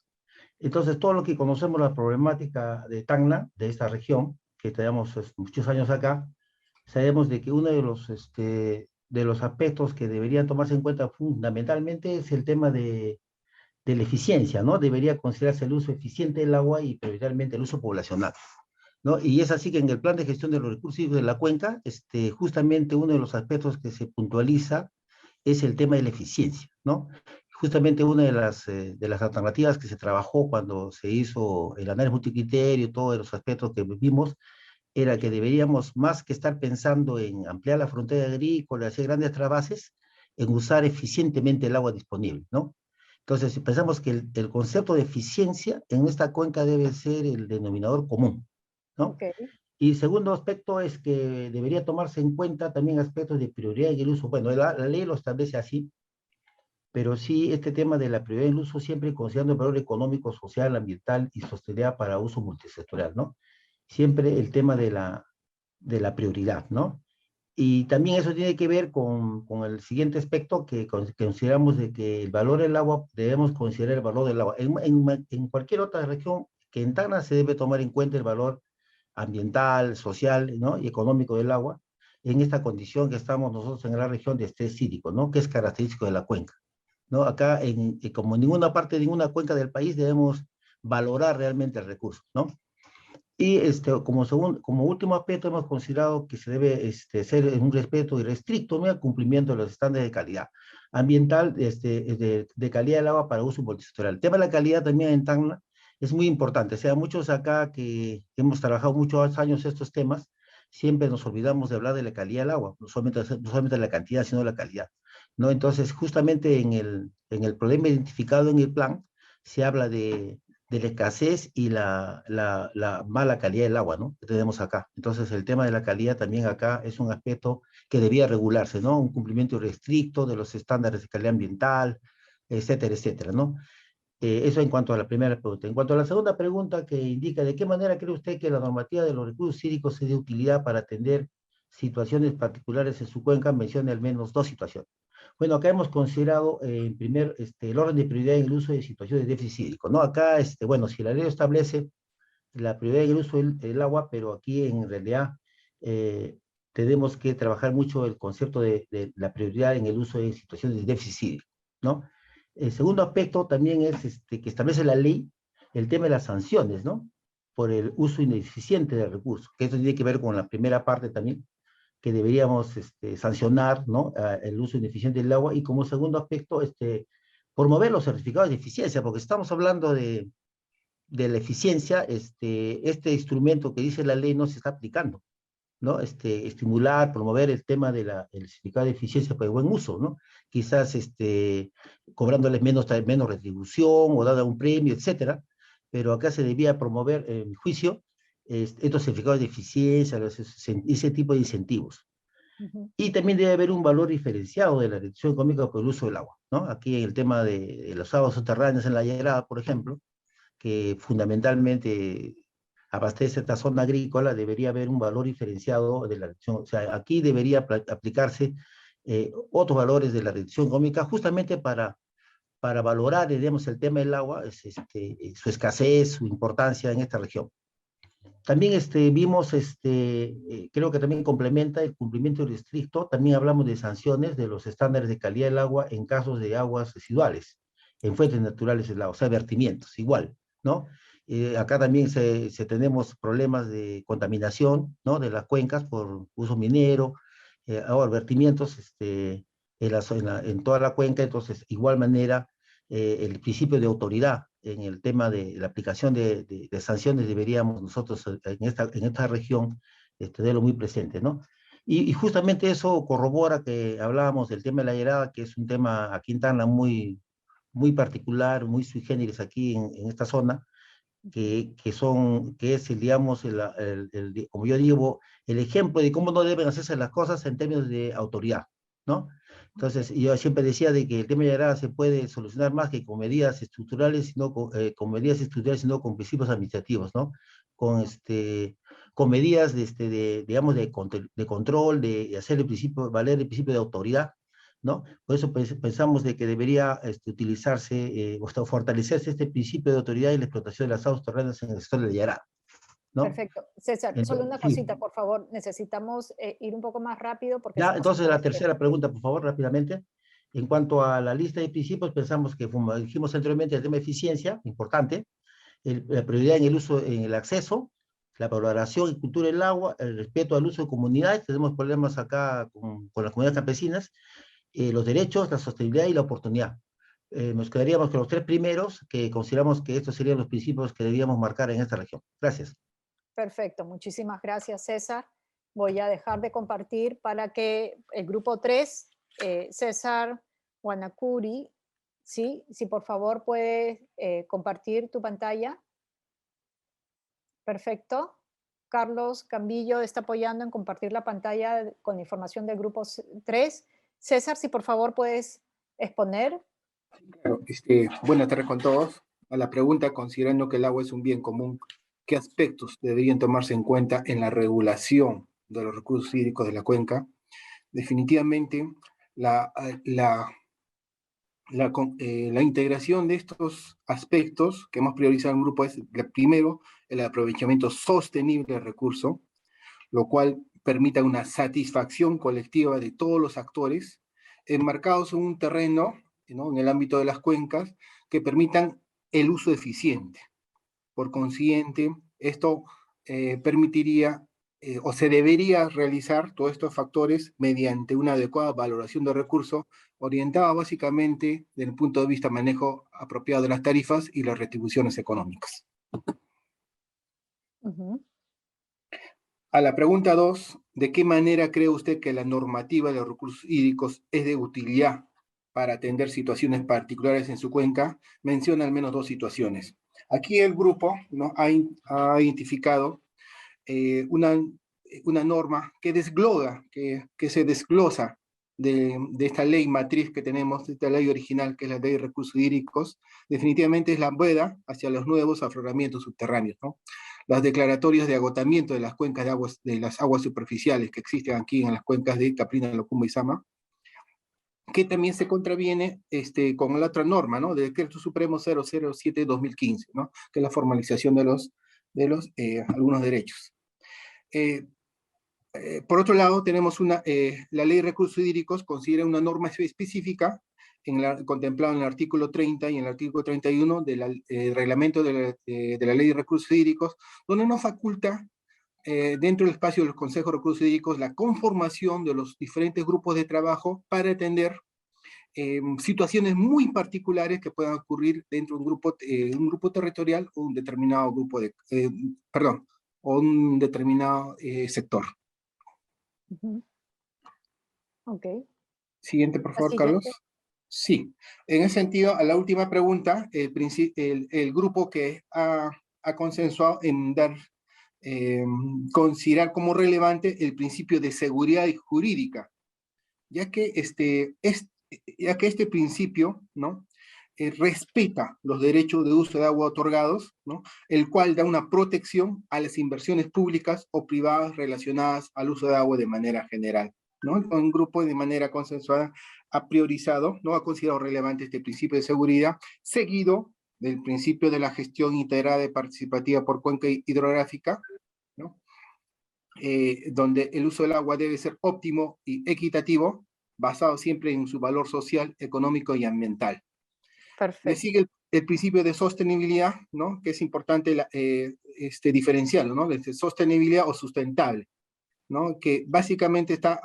Entonces, todo lo que conocemos la problemática de Tacna, de esta región, que tenemos muchos años acá, sabemos de que uno de los aspectos que deberían tomarse en cuenta fundamentalmente es el tema de la eficiencia, ¿no? Debería considerarse el uso eficiente del agua y prioritariamente el uso poblacional, ¿no? Y es así que en el plan de gestión de los recursos hídricos de la cuenca, justamente uno de los aspectos que se puntualiza es el tema de la eficiencia, ¿no? Justamente una de las alternativas que se trabajó cuando se hizo el análisis multicriterio, todos los aspectos que vimos, era que deberíamos, más que estar pensando en ampliar la frontera agrícola, hacer grandes trasvases, en usar eficientemente el agua disponible, ¿no? Entonces, si pensamos que el concepto de eficiencia en esta cuenca debe ser el denominador común, ¿no? Ok. Y segundo aspecto es que debería tomarse en cuenta también aspectos de prioridad en el uso. Bueno, la ley lo establece así, pero sí este tema de la prioridad en el uso siempre considerando el valor económico, social, ambiental y sostenibilidad para uso multisectorial, ¿no? Siempre el tema de la prioridad, ¿no? Y también eso tiene que ver con el siguiente aspecto que consideramos de que el valor del agua, debemos considerar el valor del agua. En cualquier otra región que en Tacna se debe tomar en cuenta el valor ambiental, social, ¿no? Y económico del agua, en esta condición que estamos nosotros en la región de estrés hídrico, ¿no? Que es característico de la cuenca, ¿no? Acá, como en ninguna parte de ninguna cuenca del país, debemos valorar realmente el recurso, ¿no? Y como último aspecto hemos considerado que se debe ser un respeto irrestricto, ¿no? Al cumplimiento de los estándares de calidad ambiental, de calidad del agua para uso multisectorial. El tema de la calidad también en Tacna es muy importante. O sea, muchos acá que hemos trabajado muchos años estos temas, siempre nos olvidamos de hablar de la calidad del agua, no solamente de la cantidad, sino de la calidad, ¿no? Entonces, justamente en el problema identificado en el plan, se habla de la escasez y la mala calidad del agua, ¿no? Que tenemos acá. Entonces, el tema de la calidad también acá es un aspecto que debía regularse, ¿no? Un cumplimiento restricto de los estándares de calidad ambiental, etcétera, etcétera, ¿no? Eso en cuanto a la primera pregunta. En cuanto a la segunda pregunta, que indica de qué manera cree usted que la normativa de los recursos hídricos es de utilidad para atender situaciones particulares en su cuenca, mencione al menos dos situaciones. Bueno, acá hemos considerado en el orden de prioridad en el uso de situaciones de déficit hídrico, ¿no? Acá, bueno, si la ley establece la prioridad en el uso del agua, pero aquí en realidad tenemos que trabajar mucho el concepto de la prioridad en el uso de situaciones de déficit hídrico, ¿no? El segundo aspecto también es que establece la ley el tema de las sanciones, ¿no? Por el uso ineficiente del recurso, que eso tiene que ver con la primera parte también, que deberíamos sancionar, ¿no? El uso ineficiente del agua, y como segundo aspecto, promover los certificados de eficiencia, porque estamos hablando de la eficiencia, este instrumento que dice la ley no se está aplicando, ¿no? Estimular, promover el tema del certificado de eficiencia para el buen uso, ¿no? Quizás cobrándoles menos retribución o dando un premio, etcétera, pero acá se debía promover, en mi juicio, estos certificados de eficiencia, ese tipo de incentivos. Y también debe haber un valor diferenciado de la reducción económica por el uso del agua, ¿no? Aquí en el tema de los aguas subterráneas en la Llerada, por ejemplo, que fundamentalmente abastece esta zona agrícola, debería haber un valor diferenciado de la reducción. O sea, aquí debería aplicarse otros valores de la reducción económica justamente para valorar, digamos, el tema del agua, su escasez, su importancia en esta región. También vimos, creo que también complementa el cumplimiento irrestricto, también hablamos de sanciones de los estándares de calidad del agua en casos de aguas residuales, en fuentes naturales del agua, o sea, vertimientos, igual, ¿no? Acá también tenemos problemas de contaminación, ¿no? De las cuencas por uso minero, ahora vertimientos en toda la cuenca. Entonces, igual manera, el principio de autoridad en el tema de la aplicación de sanciones deberíamos nosotros en esta región tenerlo muy presente, ¿no? Y justamente eso corrobora que hablábamos del tema de la llerada, que es un tema aquí en Tacna muy particular, muy sui generis aquí en esta zona, que es, digamos, como yo digo, el ejemplo de cómo no deben hacerse las cosas en términos de autoridad, ¿no? Entonces, yo siempre decía de que el tema de Yarara se puede solucionar más que con medidas estructurales, sino con medidas estructurales, sino con principios administrativos, ¿no? Con, con medidas digamos, de control, de hacer el principio, valer el principio de autoridad, ¿no? Por eso pensamos de que debería utilizarse, o fortalecerse este principio de autoridad y la explotación de las aguas terrenas en el sector de Yará, ¿no? Perfecto. César, solo una Sí. cosita, por favor. Necesitamos ir un poco más rápido porque Ya, estamos entonces en la hora de tercera pregunta, por favor, rápidamente. En cuanto a la lista de principios, pensamos que, como dijimos anteriormente, el tema de eficiencia, importante, la prioridad en el uso, en el acceso, la valoración y cultura del agua, el respeto al uso de comunidades, tenemos problemas acá con las comunidades campesinas, los derechos, la sostenibilidad y la oportunidad. Nos quedaríamos con los tres primeros, que consideramos que estos serían los principios que debíamos marcar en esta región. Gracias. Perfecto. Muchísimas gracias, César. Voy a dejar de compartir para que el grupo 3, César Guanacuri, ¿sí? Si por favor puedes compartir tu pantalla. Perfecto. Carlos Cambillo está apoyando en compartir la pantalla con la información del grupo 3. César, si por favor puedes exponer. Claro, buenas tardes con todos. A la pregunta, considerando que el agua es un bien común, ¿qué aspectos deberían tomarse en cuenta en la regulación de los recursos hídricos de la cuenca? Definitivamente, la integración de estos aspectos que hemos priorizado en el grupo es, primero, el aprovechamiento sostenible del recurso, lo cual permita una satisfacción colectiva de todos los actores, enmarcados en un terreno, ¿no?, en el ámbito de las cuencas, que permitan el uso eficiente. Por consiguiente, esto permitiría o se debería realizar todos estos factores mediante una adecuada valoración de recursos, orientada básicamente desde el punto de vista manejo apropiado de las tarifas y las retribuciones económicas. A la pregunta 2, ¿de qué manera cree usted que la normativa de los recursos hídricos es de utilidad para atender situaciones particulares en su cuenca? Menciona al menos 2 situaciones. Aquí el grupo, ¿no?, ha identificado una norma que desglosa, que se desglosa de esta ley matriz que tenemos, de esta ley original, que es la ley de recursos hídricos. Definitivamente es la veda hacia los nuevos afloramientos subterráneos, ¿no? Las declaratorias de agotamiento de las cuencas de las aguas superficiales que existen aquí en las cuencas de Caprina, Locumba y Sama, que también se contraviene con la otra norma, ¿no?, del Decreto Supremo 007-2015, ¿no?, que es la formalización de algunos derechos. Por otro lado, tenemos la Ley de Recursos Hídricos considera una norma específica contemplada en el artículo 30 y en el artículo 31 del reglamento de la Ley de Recursos Hídricos, donde nos faculta dentro del espacio de los consejos de recursos hídricos la conformación de los diferentes grupos de trabajo para atender situaciones muy particulares que puedan ocurrir dentro de un grupo territorial o un determinado grupo o un determinado sector. Ok. Siguiente, por favor, Carlos. Sí. En ese sentido, a la última pregunta, el grupo que ha consensuado en considerar como relevante el principio de seguridad jurídica, ya que este principio, ¿no?, respeta los derechos de uso de agua otorgados, ¿no?, el cual da una protección a las inversiones públicas o privadas relacionadas al uso de agua de manera general, ¿no? Un grupo de manera consensuada ha priorizado, ¿no?, ha considerado relevante este principio de seguridad, seguido del principio de la gestión integrada y participativa por cuenca hidrográfica, ¿no?, donde el uso del agua debe ser óptimo y equitativo, basado siempre en su valor social, económico y ambiental. Perfecto. Le sigue el principio de sostenibilidad, ¿no?, que es importante diferenciarlo, ¿no?, de sostenibilidad o sustentable, ¿no?, que básicamente está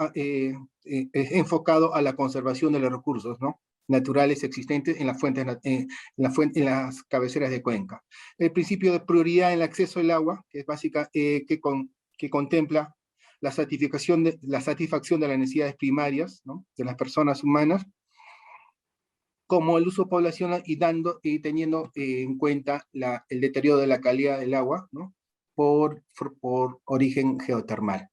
enfocado a la conservación de los recursos, ¿no?, naturales existentes en en las cabeceras de cuenca. El principio de prioridad en el acceso al agua, que es básica, que contempla la satisfacción de las necesidades primarias, ¿no?, de las personas humanas, como el uso poblacional y teniendo en cuenta el deterioro de la calidad del agua, ¿no? por origen geotermal.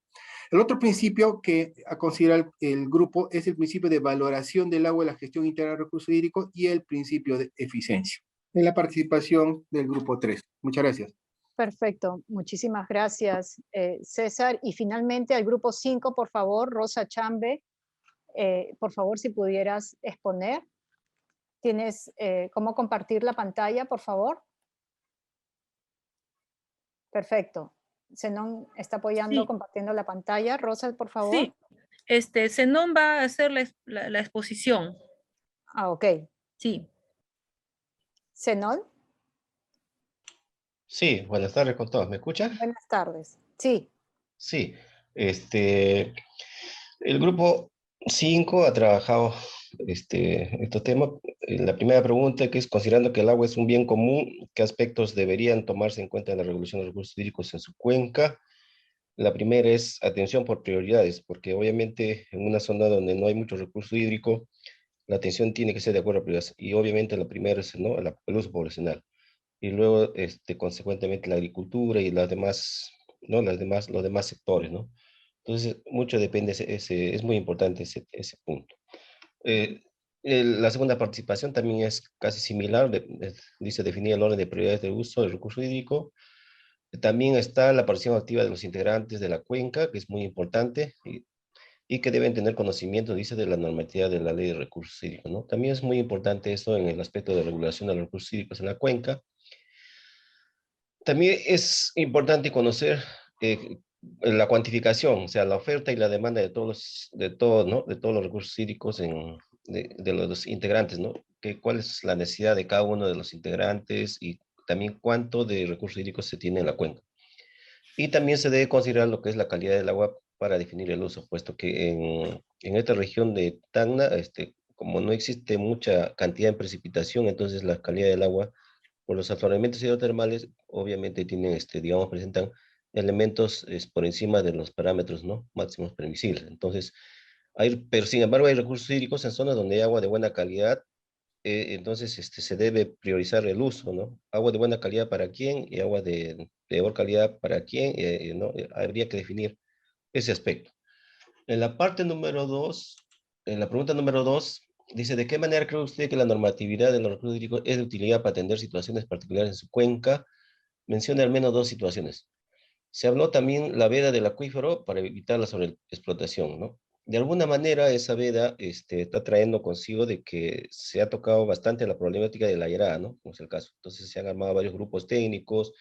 El otro principio que a considerar el grupo es el principio de valoración del agua y la gestión integral de recursos hídricos y el principio de eficiencia. En la participación del grupo 3. Muchas gracias. Perfecto, muchísimas gracias, César. Y finalmente al grupo 5, por favor, Rosa Chambe, por favor, si pudieras exponer. ¿Tienes cómo compartir la pantalla, por favor? Perfecto. Zenón está apoyando, Sí. compartiendo la pantalla. Rosa, por favor. Sí, Zenón va a hacer la exposición. Ah, ok. Sí. Zenón, Sí, buenas tardes con todos. ¿Me escuchan? buenas tardes. Sí, Sí. El grupo 5 ha trabajado estos temas. La primera pregunta que es, considerando que el agua es un bien común, ¿qué aspectos deberían tomarse en cuenta en la regulación de recursos hídricos en su cuenca? La primera es atención por prioridades, porque obviamente en una zona donde no hay mucho recurso hídrico, la atención tiene que ser de acuerdo a prioridades. Y obviamente la primera es, ¿no?, el uso poblacional. Y luego, consecuentemente, la agricultura y las demás, ¿no?, los demás sectores, ¿no? Entonces, mucho depende, es muy importante ese punto. La segunda participación también es casi similar, dice definir el orden de prioridades de uso del recurso hídrico. También está la participación activa de los integrantes de la cuenca, que es muy importante, y que deben tener conocimiento, dice, de la normatividad de la ley de recursos hídricos, ¿no? También es muy importante eso en el aspecto de regulación de los recursos hídricos en la cuenca. También es importante conocer la cuantificación, o sea, la oferta y la demanda de todos, ¿no?, de todos los recursos hídricos de los integrantes, ¿no? Cuál es la necesidad de cada uno de los integrantes y también cuánto de recursos hídricos se tiene en la cuenca. Y también se debe considerar lo que es la calidad del agua para definir el uso, puesto que en esta región de Tacna, como no existe mucha cantidad de precipitación, entonces la calidad del agua por los afloramientos hidrotermales, obviamente tienen, digamos, presentan elementos por encima de los parámetros, ¿no?, máximos permisibles. Entonces, pero sin embargo hay recursos hídricos en zonas donde hay agua de buena calidad, entonces se debe priorizar el uso, ¿no? Agua de buena calidad para quién y agua de peor calidad para quién, ¿no? Habría que definir ese aspecto. En la parte número 2, en la pregunta número 2, dice, ¿de qué manera cree usted que la normatividad de los recursos hídricos es de utilidad para atender situaciones particulares en su cuenca? Menciona al menos 2 situaciones. Se habló también la veda del acuífero para evitar la sobreexplotación, ¿no? De alguna manera esa veda está trayendo consigo de que se ha tocado bastante la problemática de la llerada, ¿no? Como es el caso. Entonces se han armado varios grupos técnicos,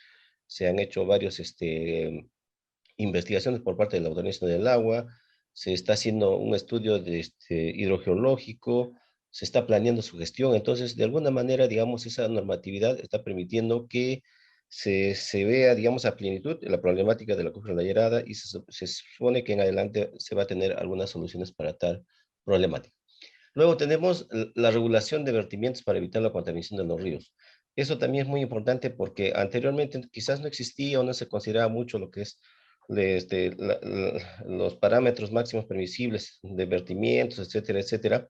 se han hecho varios investigaciones por parte de la Autoridad Nacional del Agua, se está haciendo un estudio hidrogeológico, se está planeando su gestión. Entonces, de alguna manera, digamos, esa normatividad está permitiendo que se vea, digamos, a plenitud la problemática de la acuífero de la llerada y se supone que en adelante se va a tener algunas soluciones para tal problemática. Luego tenemos la regulación de vertimientos para evitar la contaminación de los ríos. Eso también es muy importante porque anteriormente quizás no existía o no se consideraba mucho lo que es los parámetros máximos permisibles de vertimientos, etcétera, etcétera,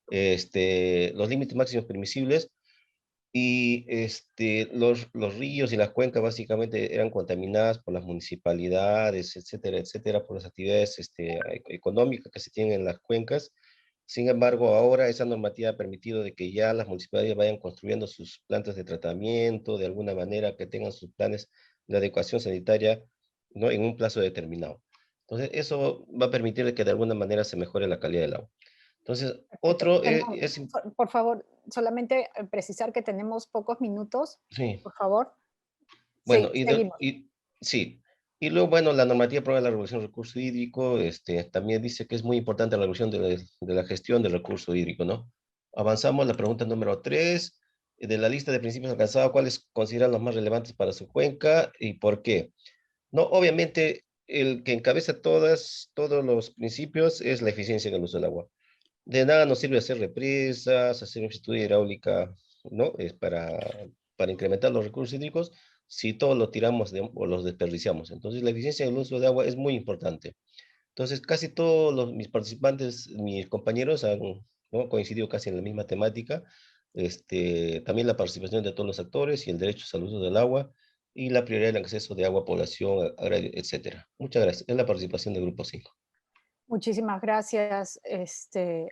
los límites máximos permisibles, y los ríos y las cuencas básicamente eran contaminadas por las municipalidades, etcétera, etcétera, por las actividades económicas que se tienen en las cuencas. Sin embargo, ahora esa normativa ha permitido de que ya las municipalidades vayan construyendo sus plantas de tratamiento, de alguna manera que tengan sus planes de adecuación sanitaria, ¿no?, en un plazo determinado. Entonces, eso va a permitir que de alguna manera se mejore la calidad del agua. Entonces, otro Perdón, es... por favor, solamente precisar que tenemos pocos minutos, Sí. por favor. Bueno, Sí, seguimos. sí. Y luego, bueno, la normativa aprueba la regulación del recurso hídrico, también dice que es muy importante la regulación de la gestión del recurso hídrico, ¿no? Avanzamos a la pregunta número 3, de la lista de principios alcanzados, ¿cuáles consideran los más relevantes para su cuenca y por qué? No, obviamente, el que encabeza todos los principios es la eficiencia en el uso del agua. De nada nos sirve hacer represas, hacer infraestructura hidráulica, ¿no? Es para incrementar los recursos hídricos, si todo lo tiramos o los desperdiciamos. Entonces, la eficiencia en el uso de agua es muy importante. Entonces, casi todos mis participantes, mis compañeros, han ¿no? Coincidió casi en la misma temática. También la participación de todos los actores y el derecho al uso del agua y la prioridad del acceso de agua a población, agrario, etcétera. Muchas gracias. Es la participación del Grupo 5. Muchísimas gracias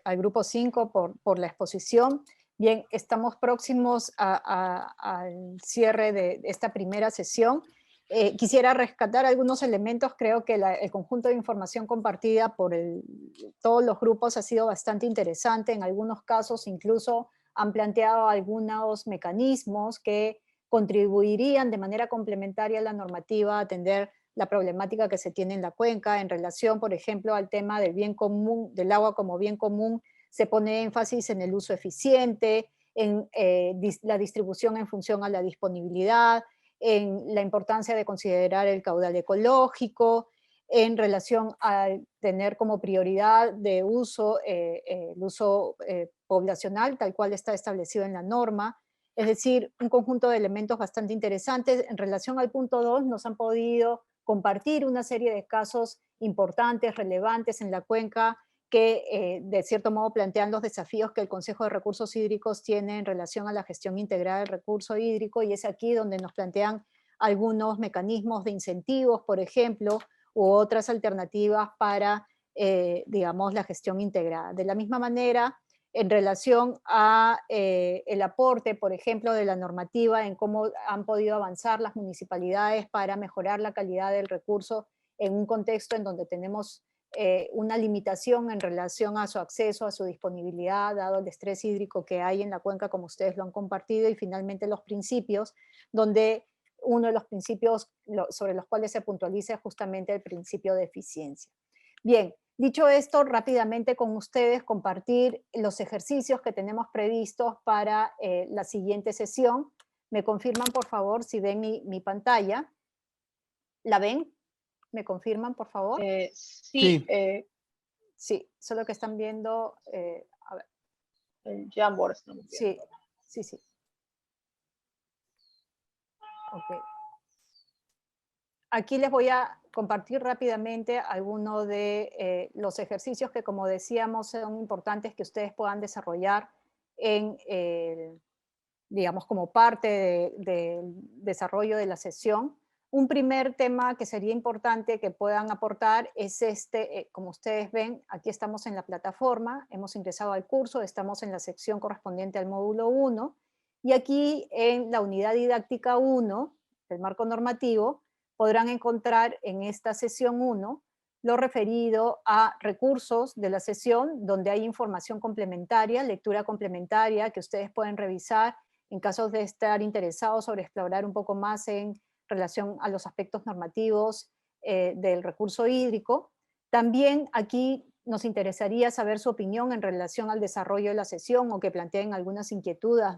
al Grupo 5 por la exposición. Bien, estamos próximos al cierre de esta primera sesión. Quisiera rescatar algunos elementos. Creo que el conjunto de información compartida por todos los grupos ha sido bastante interesante. En algunos casos incluso han planteado algunos mecanismos que contribuirían de manera complementaria a la normativa a atender la problemática que se tiene en la cuenca en relación, por ejemplo, al tema del bien común, del agua como bien común. Se pone énfasis en el uso eficiente, en la distribución en función a la disponibilidad, en la importancia de considerar el caudal ecológico, en relación a tener como prioridad de uso el uso poblacional, tal cual está establecido en la norma. Es decir, un conjunto de elementos bastante interesantes. En relación al punto 2, nos han podido compartir una serie de casos importantes, relevantes en la cuenca, que de cierto modo plantean los desafíos que el Consejo de Recursos Hídricos tiene en relación a la gestión integral del recurso hídrico, y es aquí donde nos plantean algunos mecanismos de incentivos, por ejemplo, u otras alternativas para, digamos, la gestión integrada. De la misma manera, en relación a el aporte, por ejemplo, de la normativa en cómo han podido avanzar las municipalidades para mejorar la calidad del recurso en un contexto en donde tenemos una limitación en relación a su acceso, a su disponibilidad, dado el estrés hídrico que hay en la cuenca, como ustedes lo han compartido, y finalmente los principios, donde uno de los principios sobre los cuales se puntualiza es justamente el principio de eficiencia. Bien, dicho esto, rápidamente con ustedes compartir los ejercicios que tenemos previstos para la siguiente sesión. ¿Me confirman, por favor, si ven mi pantalla? ¿La ven? ¿Me confirman, por favor? Sí. Sí, solo que están viendo... a ver. El Jamboard estamos viendo. Sí. Ok. Aquí les voy a compartir rápidamente algunos de los ejercicios que, como decíamos, son importantes que ustedes puedan desarrollar digamos, como parte del desarrollo de la sesión. Un primer tema que sería importante que puedan aportar es como ustedes ven, aquí estamos en la plataforma, hemos ingresado al curso, estamos en la sección correspondiente al módulo 1, y aquí en la unidad didáctica 1 del marco normativo, podrán encontrar en esta sesión 1 lo referido a recursos de la sesión, donde hay información complementaria, lectura complementaria que ustedes pueden revisar en caso de estar interesados sobre explorar un poco más en relación a los aspectos normativos del recurso hídrico. También aquí nos interesaría saber su opinión en relación al desarrollo de la sesión, o que planteen algunas inquietudes,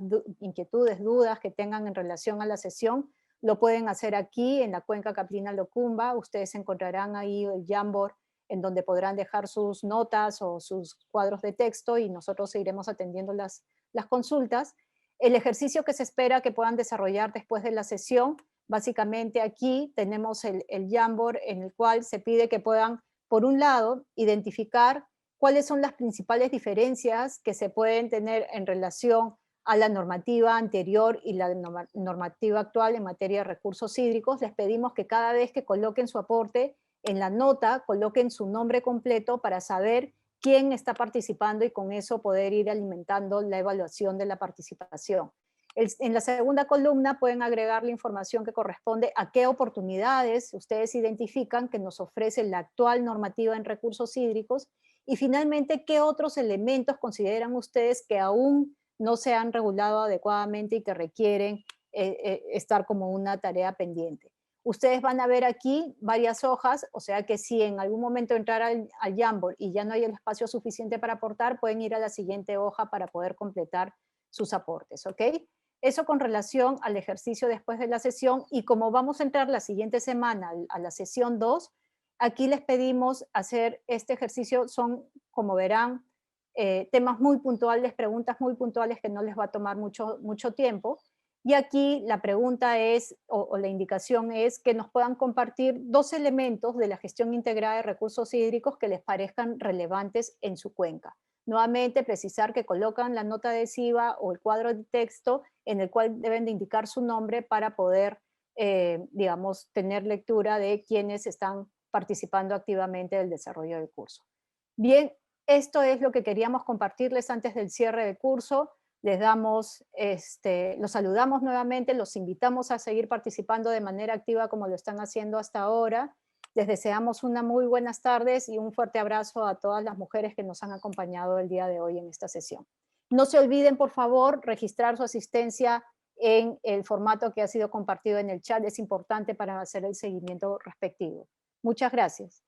dudas que tengan en relación a la sesión. Lo pueden hacer aquí en la cuenca Caprina-Locumba. Ustedes encontrarán ahí el Jamboard en donde podrán dejar sus notas o sus cuadros de texto, y nosotros seguiremos atendiendo las consultas. El ejercicio que se espera que puedan desarrollar después de la sesión, básicamente aquí tenemos el Jamboard en el cual se pide que puedan, por un lado, identificar cuáles son las principales diferencias que se pueden tener en relación a la normativa anterior y la normativa actual en materia de recursos hídricos. Les pedimos que cada vez que coloquen su aporte en la nota, coloquen su nombre completo para saber quién está participando y con eso poder ir alimentando la evaluación de la participación. En la segunda columna pueden agregar la información que corresponde a qué oportunidades ustedes identifican que nos ofrece la actual normativa en recursos hídricos, y finalmente qué otros elementos consideran ustedes que aún no se han regulado adecuadamente y que requieren estar como una tarea pendiente. Ustedes van a ver aquí varias hojas, o sea que si en algún momento entrar al Jamboard y ya no hay el espacio suficiente para aportar, pueden ir a la siguiente hoja para poder completar sus aportes, ¿ok? Eso con relación al ejercicio después de la sesión. Y como vamos a entrar la siguiente semana a la sesión 2, aquí les pedimos hacer este ejercicio. Son, como verán, temas muy puntuales, preguntas muy puntuales que no les va a tomar mucho tiempo. Y aquí la pregunta es, o la indicación es, que nos puedan compartir 2 elementos de la gestión integrada de recursos hídricos que les parezcan relevantes en su cuenca. Nuevamente, precisar que colocan la nota adhesiva o el cuadro de texto en el cual deben de indicar su nombre para poder, digamos, tener lectura de quienes están participando activamente del desarrollo del curso. Bien, esto es lo que queríamos compartirles antes del cierre del curso. Les damos, los saludamos nuevamente, los invitamos a seguir participando de manera activa como lo están haciendo hasta ahora. Les deseamos una muy buenas tardes y un fuerte abrazo a todas las mujeres que nos han acompañado el día de hoy en esta sesión. No se olviden, por favor, registrar su asistencia en el formato que ha sido compartido en el chat. Es importante para hacer el seguimiento respectivo. Muchas gracias.